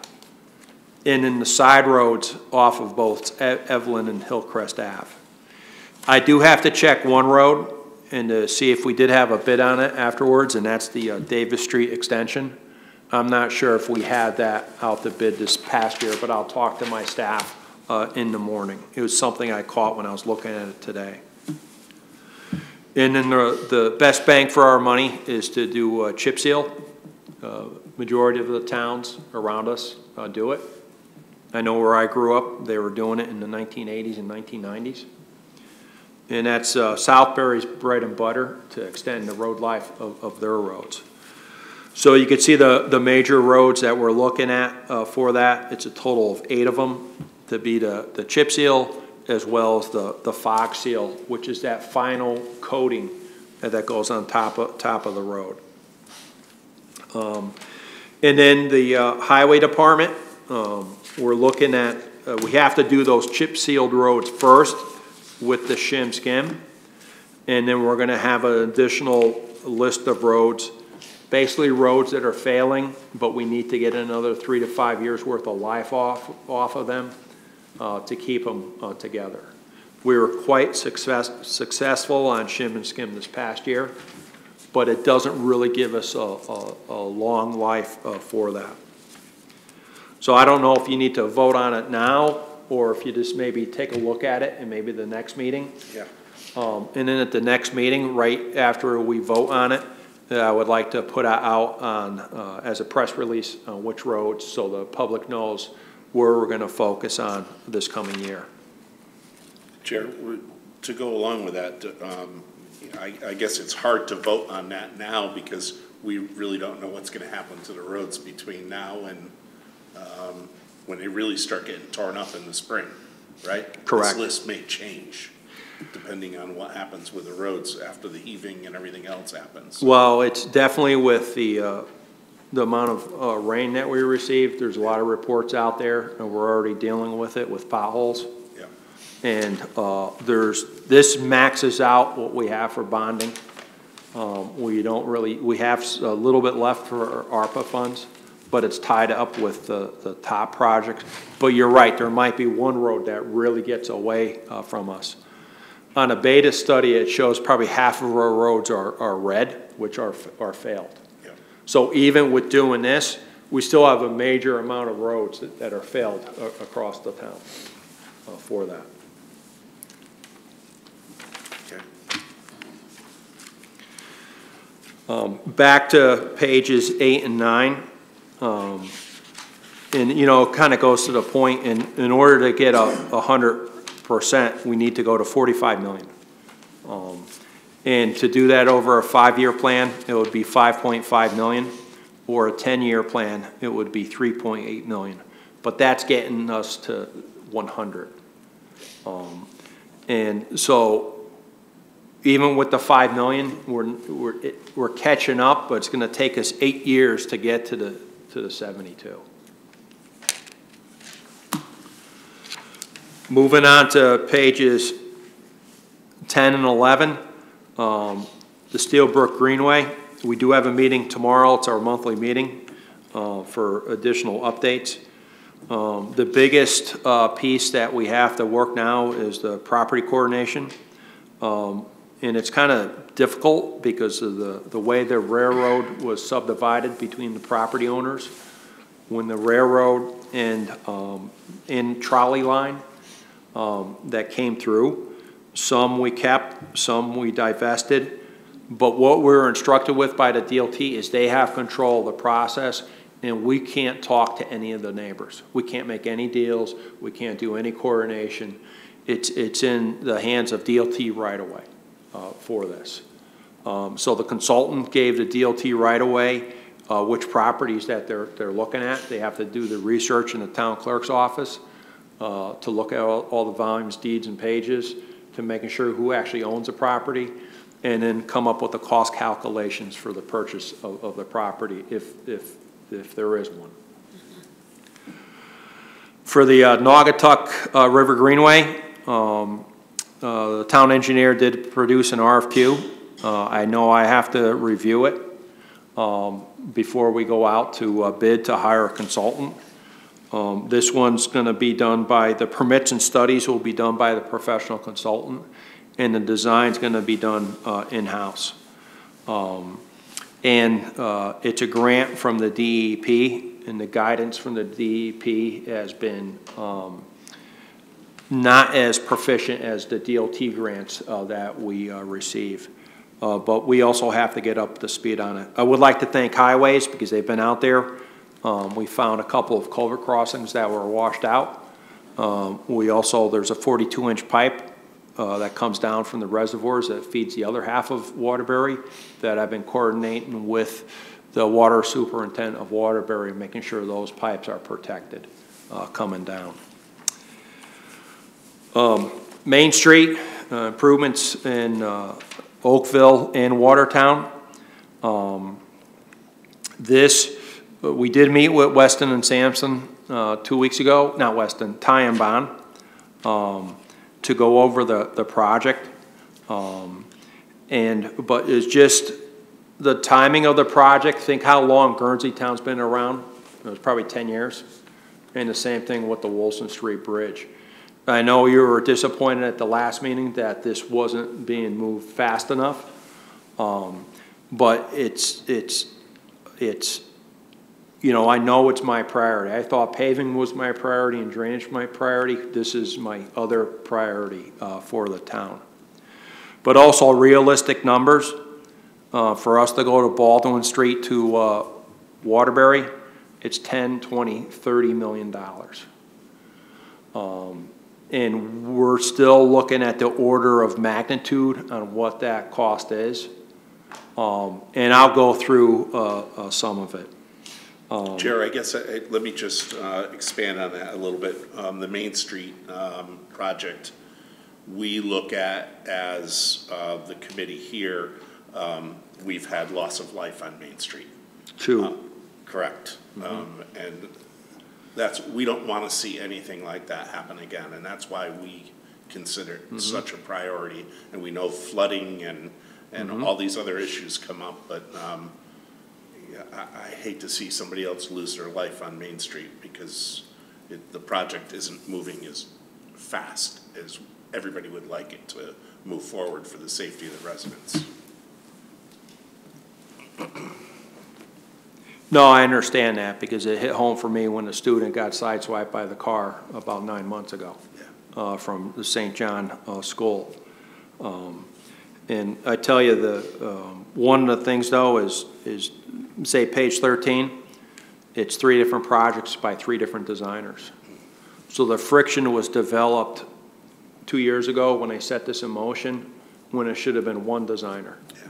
And then the side roads off of both Evelyn and Hillcrest Ave. I do have to check one road and to see if we did have a bid on it afterwards, and that's the Davis Street extension. I'm not sure if we had that out to bid this past year, but I'll talk to my staff in the morning. It was something I caught when I was looking at it today. And then the best bang for our money is to do chip seal. Majority of the towns around us do it. I know where I grew up, they were doing it in the 1980s and 1990s. And that's Southbury's bread and butter to extend the road life of their roads. So you can see the major roads that we're looking at for that. It's a total of 8 of them to be the chip seal as well as the fog seal, which is that final coating that goes on top of the road. And then the highway department, we're looking at, we have to do those chip sealed roads first with the shim skim. And then we're gonna have an additional list of roads, basically roads that are failing, but we need to get another 3 to 5 years worth of life off of them to keep them together. We were quite successful on shim and skim this past year, but it doesn't really give us a long life for that. So I don't know if you need to vote on it now, or if you just maybe take a look at it and maybe the next meeting. Yeah. And then at the next meeting, right after we vote on it, I would like to put out on, as a press release on which roads, so the public knows where we're gonna focus on this coming year. Chair, to go along with that, I guess it's hard to vote on that now because we really don't know what's gonna happen to the roads between now and when they really start getting torn up in the spring, right? Correct. This list may change depending on what happens with the roads after the heaving and everything else happens. Well, it's definitely with the amount of rain that we received. There's a lot of reports out there, and we're already dealing with it with potholes. Yeah. And this maxes out what we have for bonding. We have a little bit left for our ARPA funds, but it's tied up with the top projects. But you're right, there might be one road that really gets away from us. On a beta study, it shows probably half of our roads are red, which are failed. Yeah. So even with doing this, we still have a major amount of roads that are failed across the town for that. Okay. Back to pages 8 and 9. And you know, it kind of goes to the point, in order to get 100%, we need to go to 45 million. And to do that over a 5-year plan, it would be 5.5 million, or a 10-year plan, it would be 3.8 million. But that's getting us to 100. And so even with the 5 million, we're catching up, but it's going to take us 8 years to get to the 72. Moving on to pages 10 and 11, the Steelbrook Greenway. We do have a meeting tomorrow. It's our monthly meeting for additional updates. The biggest piece that we have to work now is the property coordination. And it's kind of difficult because of the way the railroad was subdivided between the property owners. When the railroad and in trolley line that came through, some we kept, some we divested. But what we're instructed with by the DOT is they have control of the process, and we can't talk to any of the neighbors. We can't make any deals. We can't do any coordination. It's in the hands of DOT right away for this. So the consultant gave the DOT right away which properties that they're looking at. They have to do the research in the town clerk's office to look at all the volumes, deeds, and pages, to making sure who actually owns the property, and then come up with the cost calculations for the purchase of the property if there is one. For the Naugatuck River Greenway, the town engineer did produce an RFQ. I know I have to review it before we go out to bid to hire a consultant. This one's going to be done by, the permits and studies will be done by the professional consultant, and the design's going to be done in-house. It's a grant from the DEP, and the guidance from the DEP has been not as proficient as the DOT grants that we receive. But we also have to get up to speed on it. I would like to thank Highways because they've been out there. We found a couple of culvert crossings that were washed out. There's a 42-inch pipe that comes down from the reservoirs that feeds the other half of Waterbury that I've been coordinating with the water superintendent of Waterbury, making sure those pipes are protected coming down. Main Street improvements in Oakville and Watertown. We did meet with Weston and Sampson 2 weeks ago, not Weston, Ty and Bond, to go over the project. But it's just the timing of the project. Think how long Guernsey Town's been around. It was probably 10 years. And the same thing with the Wilson Street Bridge. I know you were disappointed at the last meeting that this wasn't being moved fast enough. But it's, you know, I know it's my priority. I thought paving was my priority and drainage my priority. This is my other priority for the town. But also realistic numbers. For us to go to Baldwin Street to Waterbury, it's 10, 20, $30 million. And we're still looking at the order of magnitude on what that cost is. And I'll go through some of it. Chair, I guess let me just expand on that a little bit. The Main Street project, we look at as the committee here, we've had loss of life on Main Street. Two. Correct. And we don't want to see anything like that happen again, and that's why we consider it such a priority. And we know flooding and all these other issues come up, but I hate to see somebody else lose their life on Main Street because the project isn't moving as fast as everybody would like it to move forward for the safety of the residents. No, I understand that because it hit home for me when a student got sideswiped by the car about 9 months ago from the St. John School. And I tell you, one of the things though is say page 13, it's 3 different projects by 3 different designers. So the friction was developed 2 years ago when they set this in motion, when it should have been 1 designer. Yeah.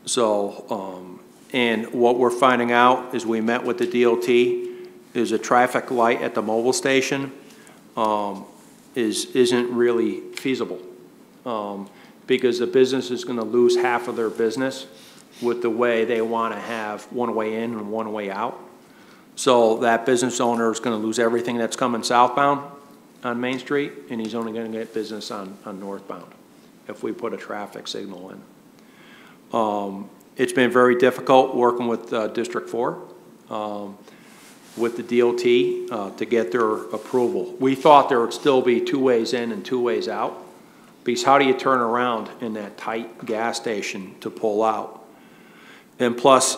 So, and what we're finding out is we met with the DOT, is a traffic light at the mobile station isn't really feasible because the business is going to lose half of their business with the way they want to have one way in and one way out. So that business owner is going to lose everything that's coming southbound on Main Street, and he's only going to get business on northbound if we put a traffic signal in. It's been very difficult working with District 4, with the DOT to get their approval. We thought there would still be 2 ways in and 2 ways out, because how do you turn around in that tight gas station to pull out? And plus,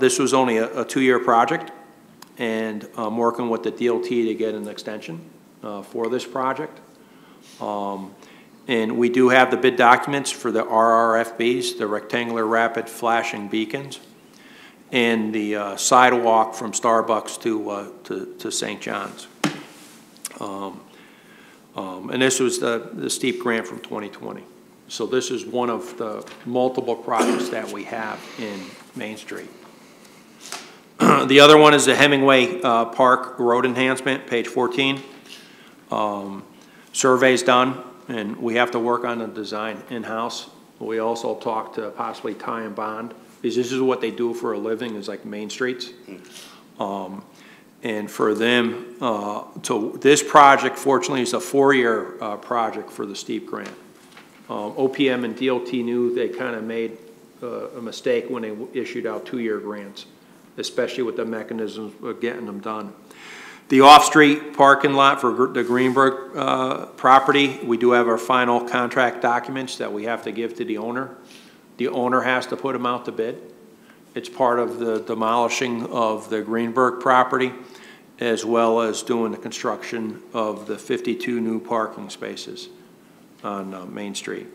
this was only a 2-year project, and I'm working with the DOT to get an extension for this project. And we do have the bid documents for the RRFBs, the rectangular rapid flashing beacons, and the sidewalk from Starbucks to St. John's. And this was the steep grant from 2020. So this is one of the multiple projects that we have in Main Street. The other one is the Hemingway Park Road Enhancement, page 14. Survey's done, and we have to work on the design in-house. We also talked to possibly Ty and Bond, because this is what they do for a living, is like Main Streets. And for them, this project, fortunately, is a 4-year project for the steep grant. OPM and DOT knew they kind of made a mistake when they issued out 2-year grants, especially with the mechanisms of getting them done. The off-street parking lot for the Greenberg property, we do have our final contract documents that we have to give to the owner. The owner has to put them out to bid. It's part of the demolishing of the Greenberg property, as well as doing the construction of the 52 new parking spaces on Main Street.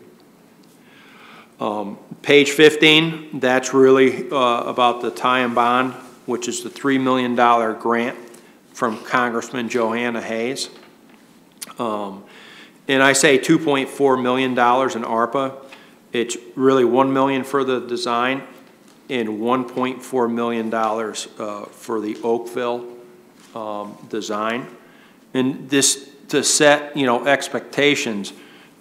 Page 15, that's really about the Ty and Bond, which is the $3 million grant from Congressman Johanna Hayes. And I say $2.4 million in ARPA. It's really $1 million for the design and $1.4 million for the Oakville design. And this, to set, expectations,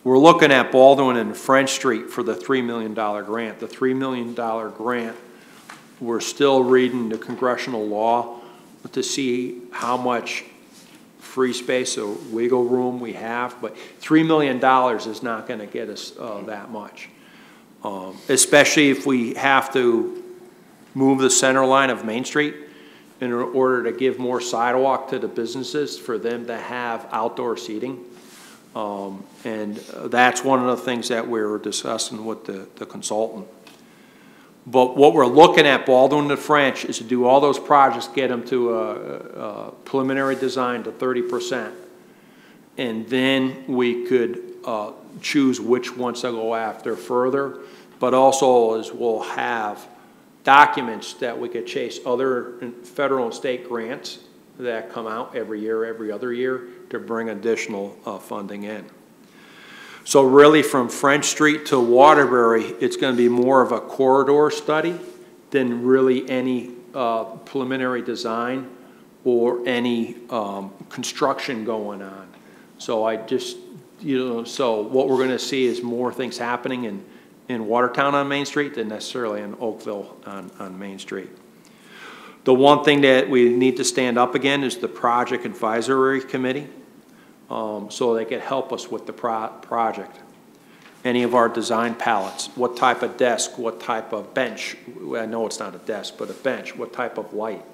we're looking at Baldwin and French Street for the $3 million grant. The $3 million grant, we're still reading the congressional law to see how much free space or wiggle room we have, but $3 million is not going to get us that much. Especially if we have to move the center line of Main Street in order to give more sidewalk to the businesses for them to have outdoor seating. And that's one of the things that we're discussing with the consultant. But what we're looking at, Baldwin and French, is to do all those projects, get them to a preliminary design to 30%. And then we could choose which ones to go after further. But also is we'll have documents that we could chase other federal and state grants that come out every year, every other year, to bring additional funding in. So really from French Street to Waterbury, it's going to be more of a corridor study than really any preliminary design or any construction going on. So I just, so what we're going to see is more things happening in Watertown on Main Street than necessarily in Oakville on Main Street. The one thing that we need to stand up again is the Project Advisory Committee, so they can help us with the project. Any of our design palettes, what type of desk, what type of bench, I know it's not a desk, but a bench, what type of light.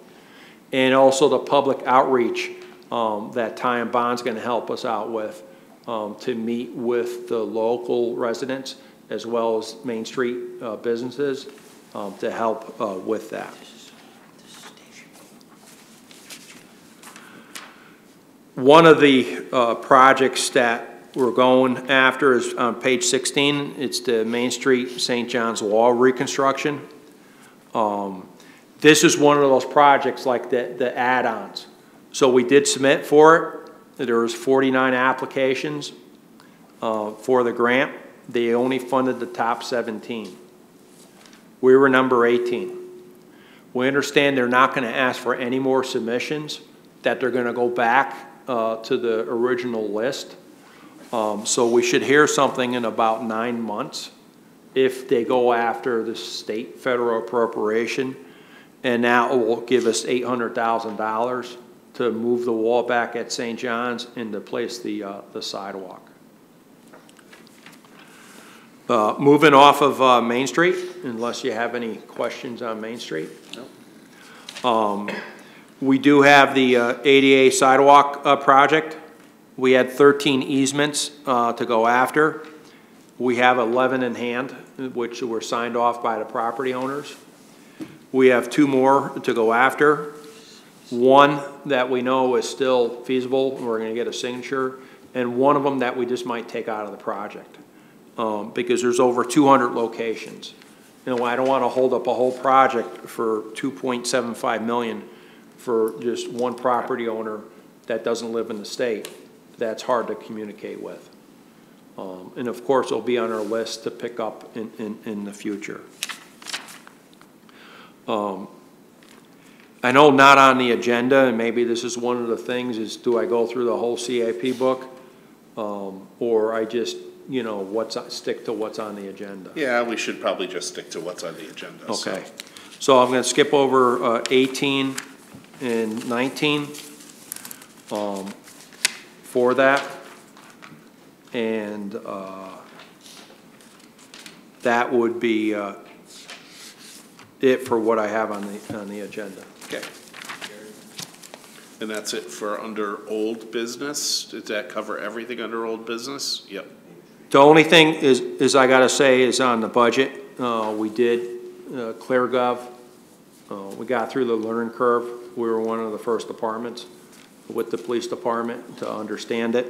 And also the public outreach that Ty and Bond's going to help us out with to meet with the local residents as well as Main Street businesses to help with that. One of the projects that we're going after is on page 16. It's the Main Street St. John's Wall reconstruction. This is one of those projects like the add-ons. So we did submit for it. There was 49 applications for the grant. They only funded the top 17. We were number 18. We understand they're not going to ask for any more submissions, that they're going to go back to the original list. So we should hear something in about 9 months if they go after the state federal appropriation, and that will give us $800,000 to move the wall back at St. John's and to place the sidewalk. Moving off of Main Street, unless you have any questions on Main Street. No. We do have the ADA sidewalk project. We had 13 easements to go after. We have 11 in hand, which were signed off by the property owners. We have 2 more to go after. One that we know is still feasible, we're going to get a signature, and one of them that we just might take out of the project because there's over 200 locations. You know, I don't want to hold up a whole project for $2.75 million for just one property owner that doesn't live in the state. That's hard to communicate with. And of course, it'll be on our list to pick up in the future. I know not on the agenda, and maybe this is one of the things, is do I go through the whole CIP book? Or I just, you know, stick to what's on the agenda? Yeah, we should probably just stick to what's on the agenda. Okay. So I'm going to skip over 18 and 19 for that. And that would be it for what I have on the agenda. Okay. And that's it for under old business? Does that cover everything under old business? Yep. The only thing is I got to say is on the budget, we did ClearGov. We got through the learning curve. We were one of the first departments with the police department to understand it.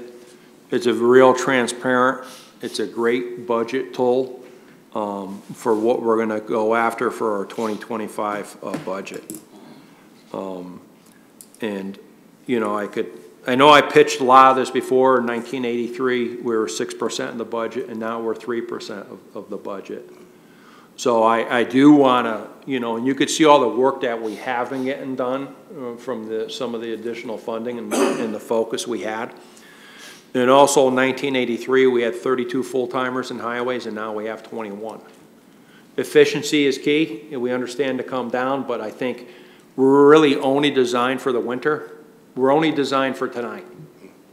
It's a real transparent, it's a great budget tool for what we're going to go after for our 2025 budget. And, you know, I know I pitched a lot of this before. In 1983, we were 6% of the budget, and now we're 3% of the budget. So I do want to, you know, and you could see all the work that we have been getting done from some of the additional funding and the focus we had. And also in 1983, we had 32 full-timers in highways, and now we have 21. Efficiency is key, and we understand to come down, but I think we're really only designed for the winter. We're only designed for tonight,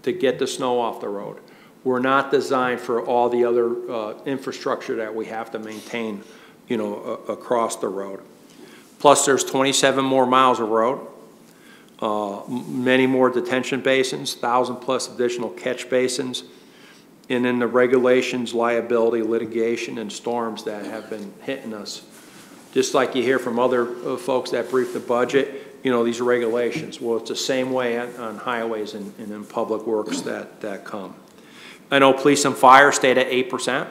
to get the snow off the road. We're not designed for all the other infrastructure that we have to maintain, you know, across the road. Plus, there's 27 more miles of road, many more detention basins, 1,000+ additional catch basins, and then the regulations, liability, litigation, and storms that have been hitting us. Just like you hear from other folks that brief the budget, you know, these regulations. Well, it's the same way on highways and in public works that come. I know police and fire stayed at 8%.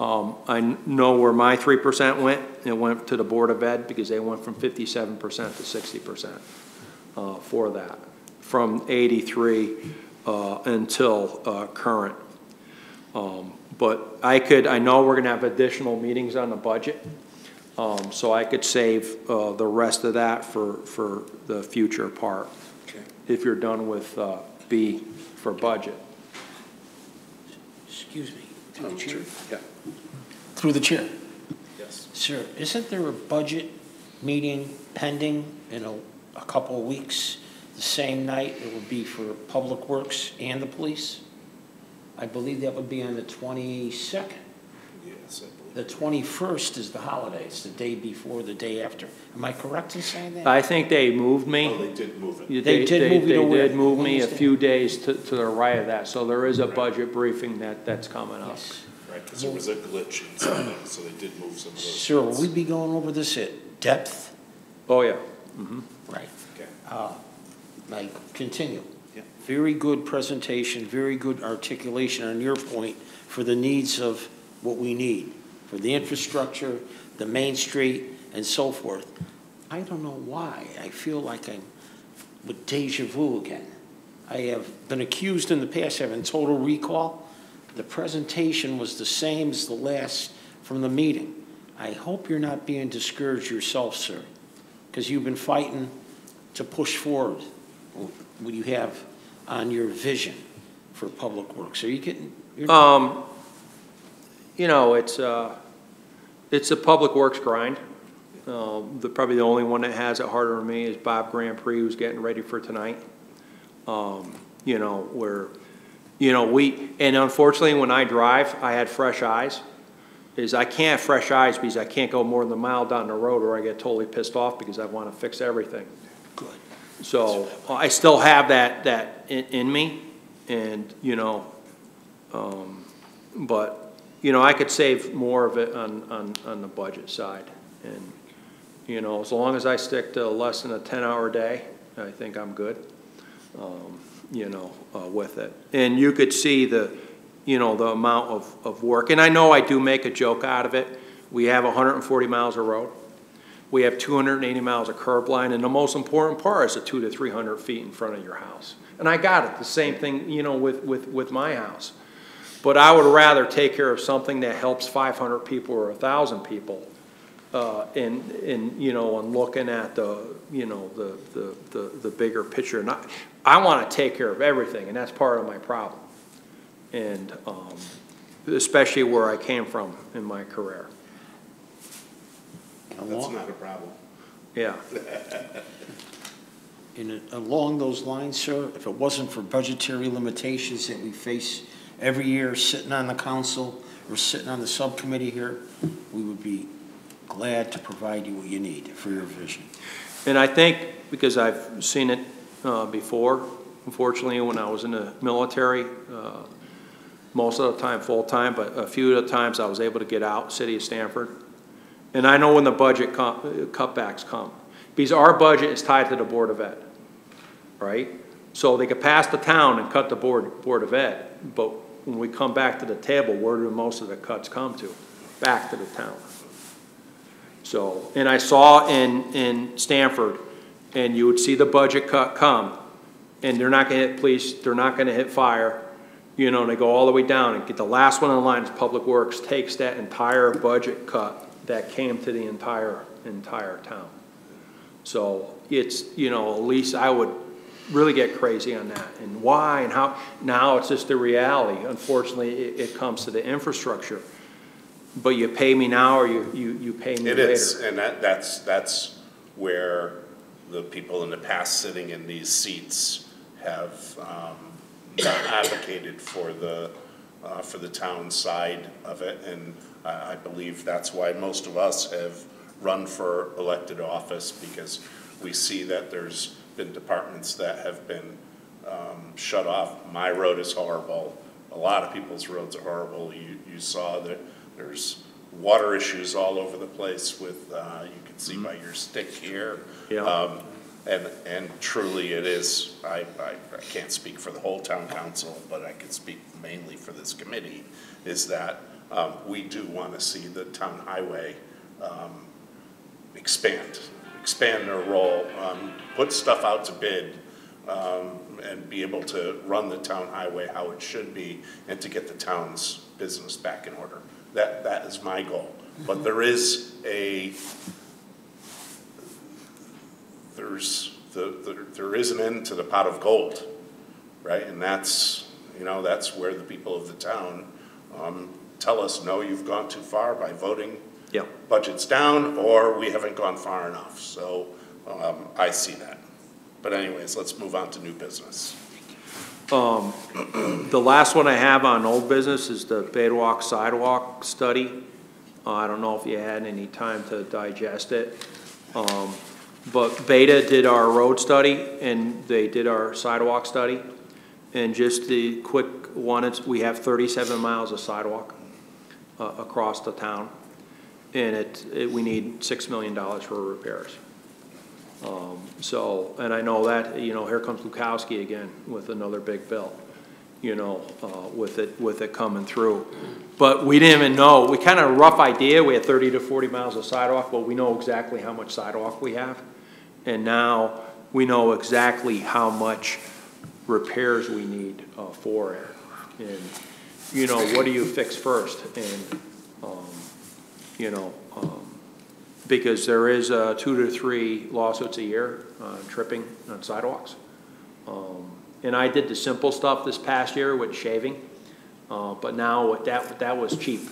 I know where my 3% went. It went to the Board of Ed because they went from 57% to 60% for that, from 83 until current. But I know we're gonna have additional meetings on the budget, so I could save the rest of that for the future part. Okay. If you're done with B for budget. Excuse me, through the chair? Yeah. Through the chair. Yes. Sir, isn't there a budget meeting pending in a couple of weeks? The same night it would be for Public Works and the police? I believe that would be on the 22nd. Yes, I believe. The 21st is the holiday. It's the day before, the day after. Am I correct in saying that? I think they moved me. Oh, they did move it. They did move me a Wednesday? few days to the right of that, so there is a budget briefing that's coming up. Yes. Right, because there was a glitch in something, so they did move some of those. Sir, will we be going over this at depth? Oh, yeah. Right. Okay. Like, continue. Yeah. Very good presentation, very good articulation on your point for the needs of what we need, for the infrastructure, the Main Street, and so forth. I don't know why. I feel like I'm with deja vu again. I have been accused in the past of having total recall. The presentation was the same as the last from the meeting. I hope you're not being discouraged yourself, sir, because you've been fighting to push forward what you have on your vision for public works. Are you getting? You know, it's a public works grind. Probably the only one that has it harder than me is Bob Grand Prix, who's getting ready for tonight. And unfortunately, when I drive, I had fresh eyes. I can't have fresh eyes because I can't go more than a mile down the road or I get totally pissed off because I want to fix everything. good. So I still have that in me, and but I could save more of it on the budget side, and as long as I stick to less than a 10-hour day, I think I'm good. With it, and you could see the amount of work, and I know I do make a joke out of it. We have 140 miles of road. We have 280 miles of curb line, and the most important part is the 200 to 300 feet in front of your house. And I got it, the same thing, with my house. But I would rather take care of something that helps 500 people or 1,000 people, and looking at the bigger picture. And I want to take care of everything, and that's part of my problem. And especially where I came from in my career. That's not a problem. Yeah. Along those lines, sir, if it wasn't for budgetary limitations that we face every year sitting on the council or sitting on the subcommittee here, we would be glad to provide you what you need for your vision. And I think, because I've seen it before, unfortunately, when I was in the military, most of the time full-time, but a few of the times I was able to get out, city of Stamford. And I know when the budget cutbacks come, because our budget is tied to the Board of Ed, right? So they could pass the town and cut the Board of Ed, but when we come back to the table, where do most of the cuts come to? Back to the town. So, and I saw in Stamford, and you would see the budget cut come, and they're not going to hit police, they're not going to hit fire, and they go all the way down and get the last one in line is Public Works, takes that entire budget cut that came to the entire town. So it's, at least I would really get crazy on that, and why and how. Now it's just the reality. Unfortunately, it comes to the infrastructure. But you pay me now, or you pay me later. It is, and that's where the people in the past sitting in these seats have not advocated for the town side of it, and I believe that's why most of us have run for elected office, because we see that there's been departments that have been shut off. My road is horrible. A lot of people's roads are horrible. You saw that there's water issues all over the place with, you can see by your stick here. Yeah. And truly it is, I can't speak for the whole town council, but I can speak mainly for this committee, is that we do want to see the town highway expand their role, put stuff out to bid, and be able to run the town highway how it should be, and to get the town's business back in order. That is my goal. But there is there is an end to the pot of gold, right? And that's where the people of the town tell us, no, you've gone too far by voting budgets down, or we haven't gone far enough. So I see that. But anyways, let's move on to new business. The last one I have on old business is the Bedwalk sidewalk study. I don't know if you had any time to digest it. But Beta did our road study, and they did our sidewalk study. And just the quick one, we have 37 miles of sidewalk across the town. And we need $6 million for repairs. And I know that, here comes Lukowski again with another big bill, with it coming through. But we didn't even know, we kind of rough idea, we had 30 to 40 miles of sidewalk, but we know exactly how much sidewalk we have. And now we know exactly how much repairs we need for it. And, what do you fix first? And, because there is 2 to 3 lawsuits a year tripping on sidewalks. And I did the simple stuff this past year with shaving, but now that was cheap.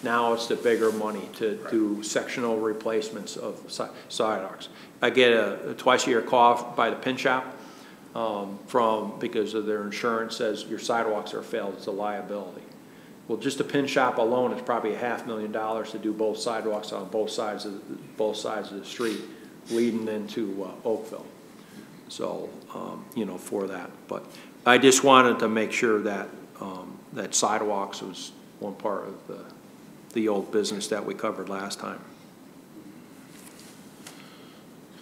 Now it's the bigger money to do sectional replacements of sidewalks. I get a twice-a-year call by the pin shop because of their insurance says your sidewalks are failed. It's a liability. Well, just a pin shop alone is probably $500,000 to do both sidewalks on both sides of the street, leading into Oakville. So, for that. But I just wanted to make sure that that sidewalks was one part of the old business that we covered last time.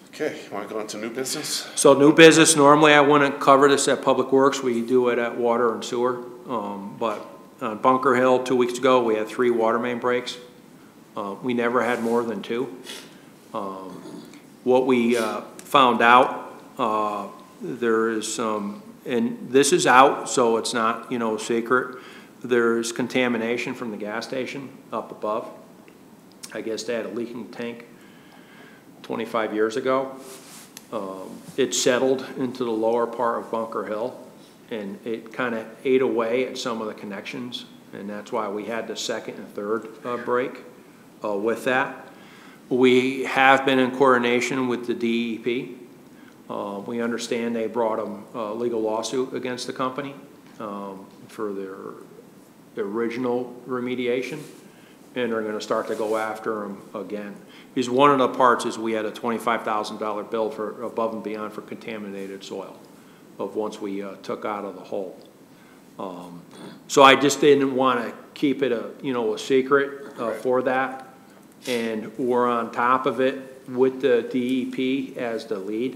Okay, you want to go into new business? So new business, normally I wouldn't cover this at Public Works. We do it at Water and Sewer, but on Bunker Hill 2 weeks ago, we had 3 water main breaks. We never had more than 2. What we found out, there is some, and this is out, so it's not, secret. There's contamination from the gas station up above. I guess they had a leaking tank 25 years ago. It settled into the lower part of Bunker Hill, and it kind of ate away at some of the connections, and that's why we had the second and third break with that. We have been in coordination with the DEP. We understand they brought a legal lawsuit against the company for their original remediation, and they're going to start to go after them again. Because one of the parts is we had a $25,000 bill for above and beyond for contaminated soil of once we took out of the hole. So I just didn't want to keep it a secret for that, and we're on top of it with the DEP as the lead,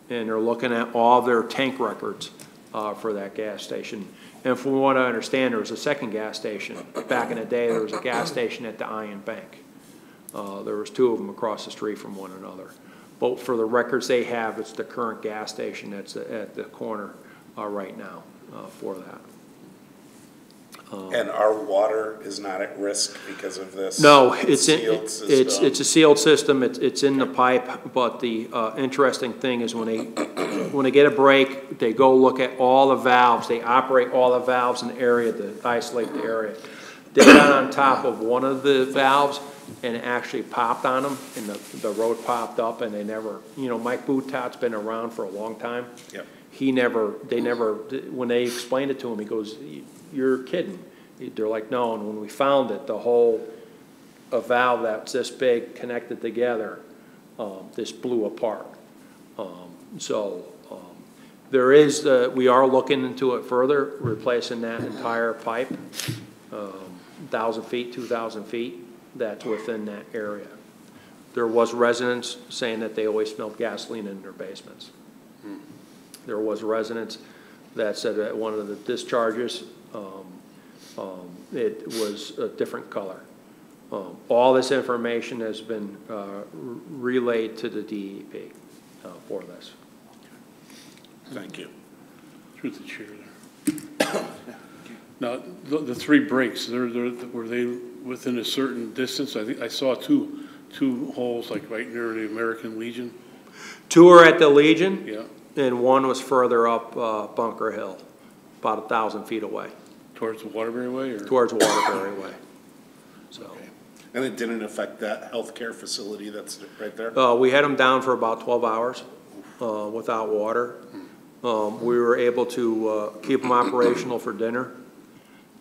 and they're looking at all their tank records for that gas station. And from what I understand, there was a second gas station. Back in the day, there was a gas station at the Iron Bank. There was 2 of them across the street from one another. But for the records they have, it's the current gas station that's at the corner right now for that. And our water is not at risk because of this? No, it's a sealed system. It's in the pipe, but the interesting thing is when when they get a break, they go look at all the valves. They operate all the valves in the area to isolate the area. They got on top of one of the valves and it actually popped on them, and the road popped up, and they never, you know, Mike Boutat's been around for a long time. Yep. They never, when they explained it to him, he goes, "You're kidding." They're like, "No," and when we found it, the whole, a valve that's this big connected together, this blew apart. There is, we are looking into it further, replacing that entire pipe, 1,000 feet, 2,000 feet, that's within that area. There was residents saying that they always smelled gasoline in their basements. There was residents that said that one of the discharges, it was a different color. All this information has been relayed to the DEP for this. Thank you. Through the chair there. Now, the three breaks, were they within a certain distance? I think I saw two holes, like right near the American Legion. Two are at the Legion. Yeah. And one was further up Bunker Hill, about 1,000 feet away. Towards the Waterbury Way? Or? Towards Waterbury Way. So. Okay. And it didn't affect that healthcare facility that's right there? We had them down for about 12 hours without water. We were able to keep them operational for dinner,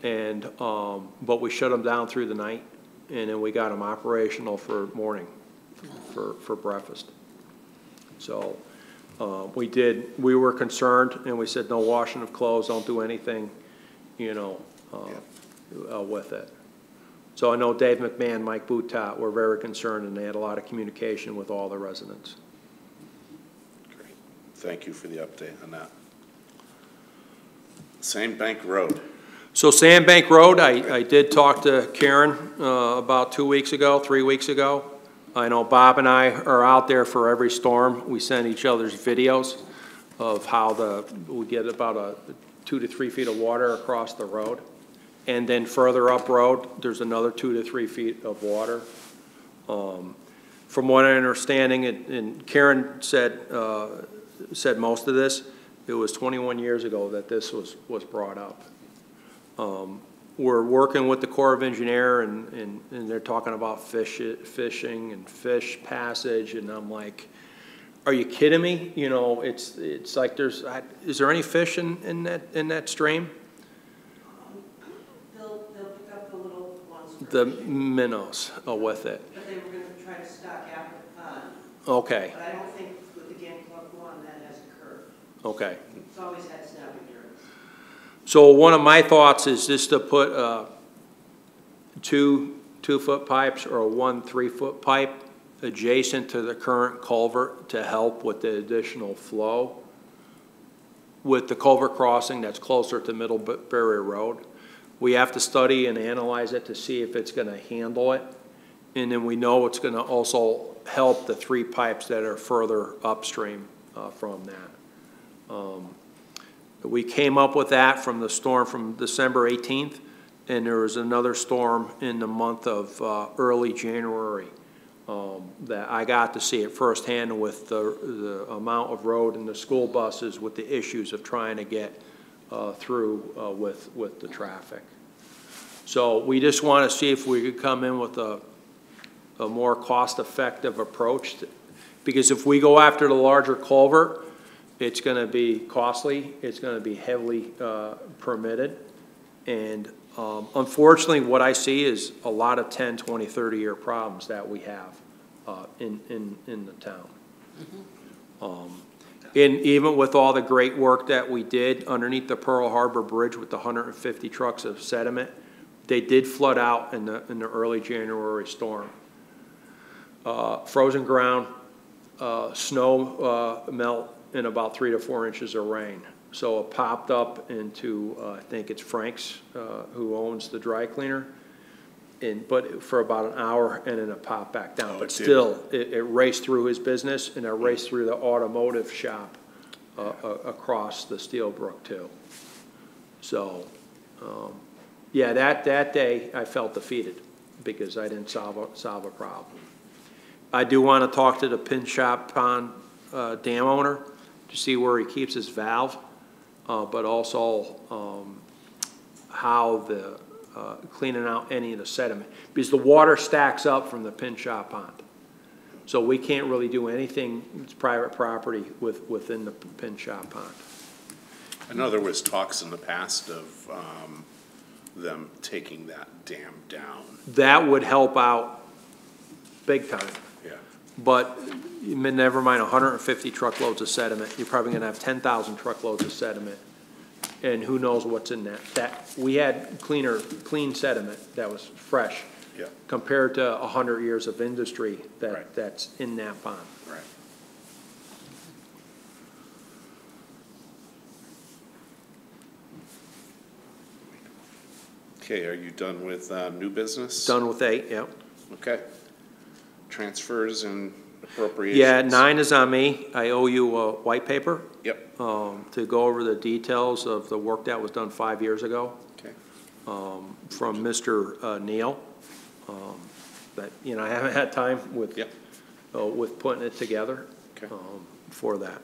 and but we shut them down through the night, and then we got them operational for morning, for breakfast. So we were concerned, and we said no washing of clothes, don't do anything, you know, with it. So I know Dave McMahon, Mike Boutat were very concerned, and they had a lot of communication with all the residents. Great. Thank you for the update on that. Sandbank Road. So Sandbank Road, I did talk to Karen about 2 weeks ago, 3 weeks ago. I know Bob and I are out there for every storm. We send each other's videos of how we get about 2 to 3 feet of water across the road. And then further up road, there's another 2 to 3 feet of water. From what I understanding, and Karen said most of this, it was 21 years ago that this was brought up. We're working with the Corps of Engineers, and they're talking about fishing and fish passage, and I'm like, are you kidding me? You know, it's like is there any fish in that stream? They'll pick up the little ones. The minnows with it. But they were going to try to stock out the pond. Okay. But I don't think with the Game Club one that has occurred. Okay. It's always had snapping turtles. So one of my thoughts is just to put 2 2-foot pipes or 1 3-foot pipe adjacent to the current culvert to help with the additional flow. With the culvert crossing that's closer to Middlebury Road, we have to study and analyze it to see if it's going to handle it. And then we know it's going to also help the 3 pipes that are further upstream from that. We came up with that from the storm from December 18th, and there was another storm in the month of early January that I got to see it firsthand with the amount of road and the school buses with the issues of trying to get through with the traffic. So we just want to see if we could come in with a more cost-effective approach, because if we go after the larger culvert, it's going to be costly, it's going to be heavily permitted, and unfortunately what I see is a lot of 10, 20, 30-year problems that we have in the town. And even with all the great work that we did underneath the Pearl Harbor Bridge with the 150 trucks of sediment, they did flood out in the early January storm. Frozen ground, snow melt, and about 3 to 4 inches of rain. So it popped up into, I think it's Frank's, who owns the dry cleaner, but for about an hour, and then it popped back down. But still, it raced through his business, and it raced through the automotive shop across the Steelbrook too. So, yeah, that day I felt defeated because I didn't solve a problem. I do want to talk to the Pin Shop Pond dam owner to you see where he keeps his valve, but also how the cleaning out any of the sediment, because the water stacks up from the pin shop pond. So we can't really do anything, it's private property within the pin shop pond. I know there was talks in the past of them taking that dam down. That would help out big time. Yeah. But never mind 150 truckloads of sediment, you're probably gonna have 10,000 truckloads of sediment. And who knows what's in that. We had clean sediment that was fresh. Yeah. Compared to 100 years of industry Right. that's in that pond. Right. Okay, are you done with new business? Done with 8, yep. Okay. Transfers and appropriations? Yeah, 9 is on me. I owe you a white paper. Yep. To go over the details of the work that was done 5 years ago. Okay. From Mr. Neal. But, you know, I haven't had time with, Yep. with putting it together. Okay. For that.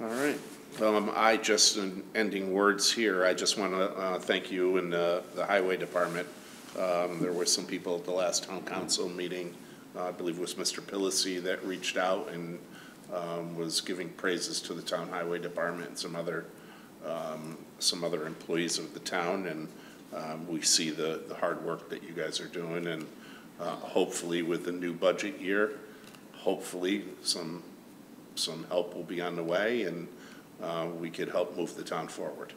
All right. I just, in ending words here, I just want to thank you and the Highway Department. There were some people at the last town council meeting, I believe it was Mr. Pillacy, that reached out and was giving praises to the town highway department and some other employees of the town, and we see the hard work that you guys are doing, and hopefully with the new budget year, hopefully some help will be on the way, and we could help move the town forward.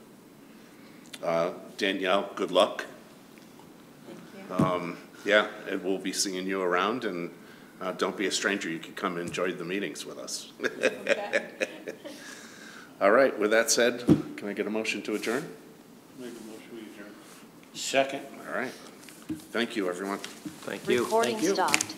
Danielle, good luck. Thank you. Yeah, and we'll be seeing you around, and don't be a stranger. You can come and enjoy the meetings with us. Okay. All right, with that said, can I get a motion to adjourn? Make a motion, we adjourn. Second. All right. Thank you, everyone. Thank you. Recording stopped.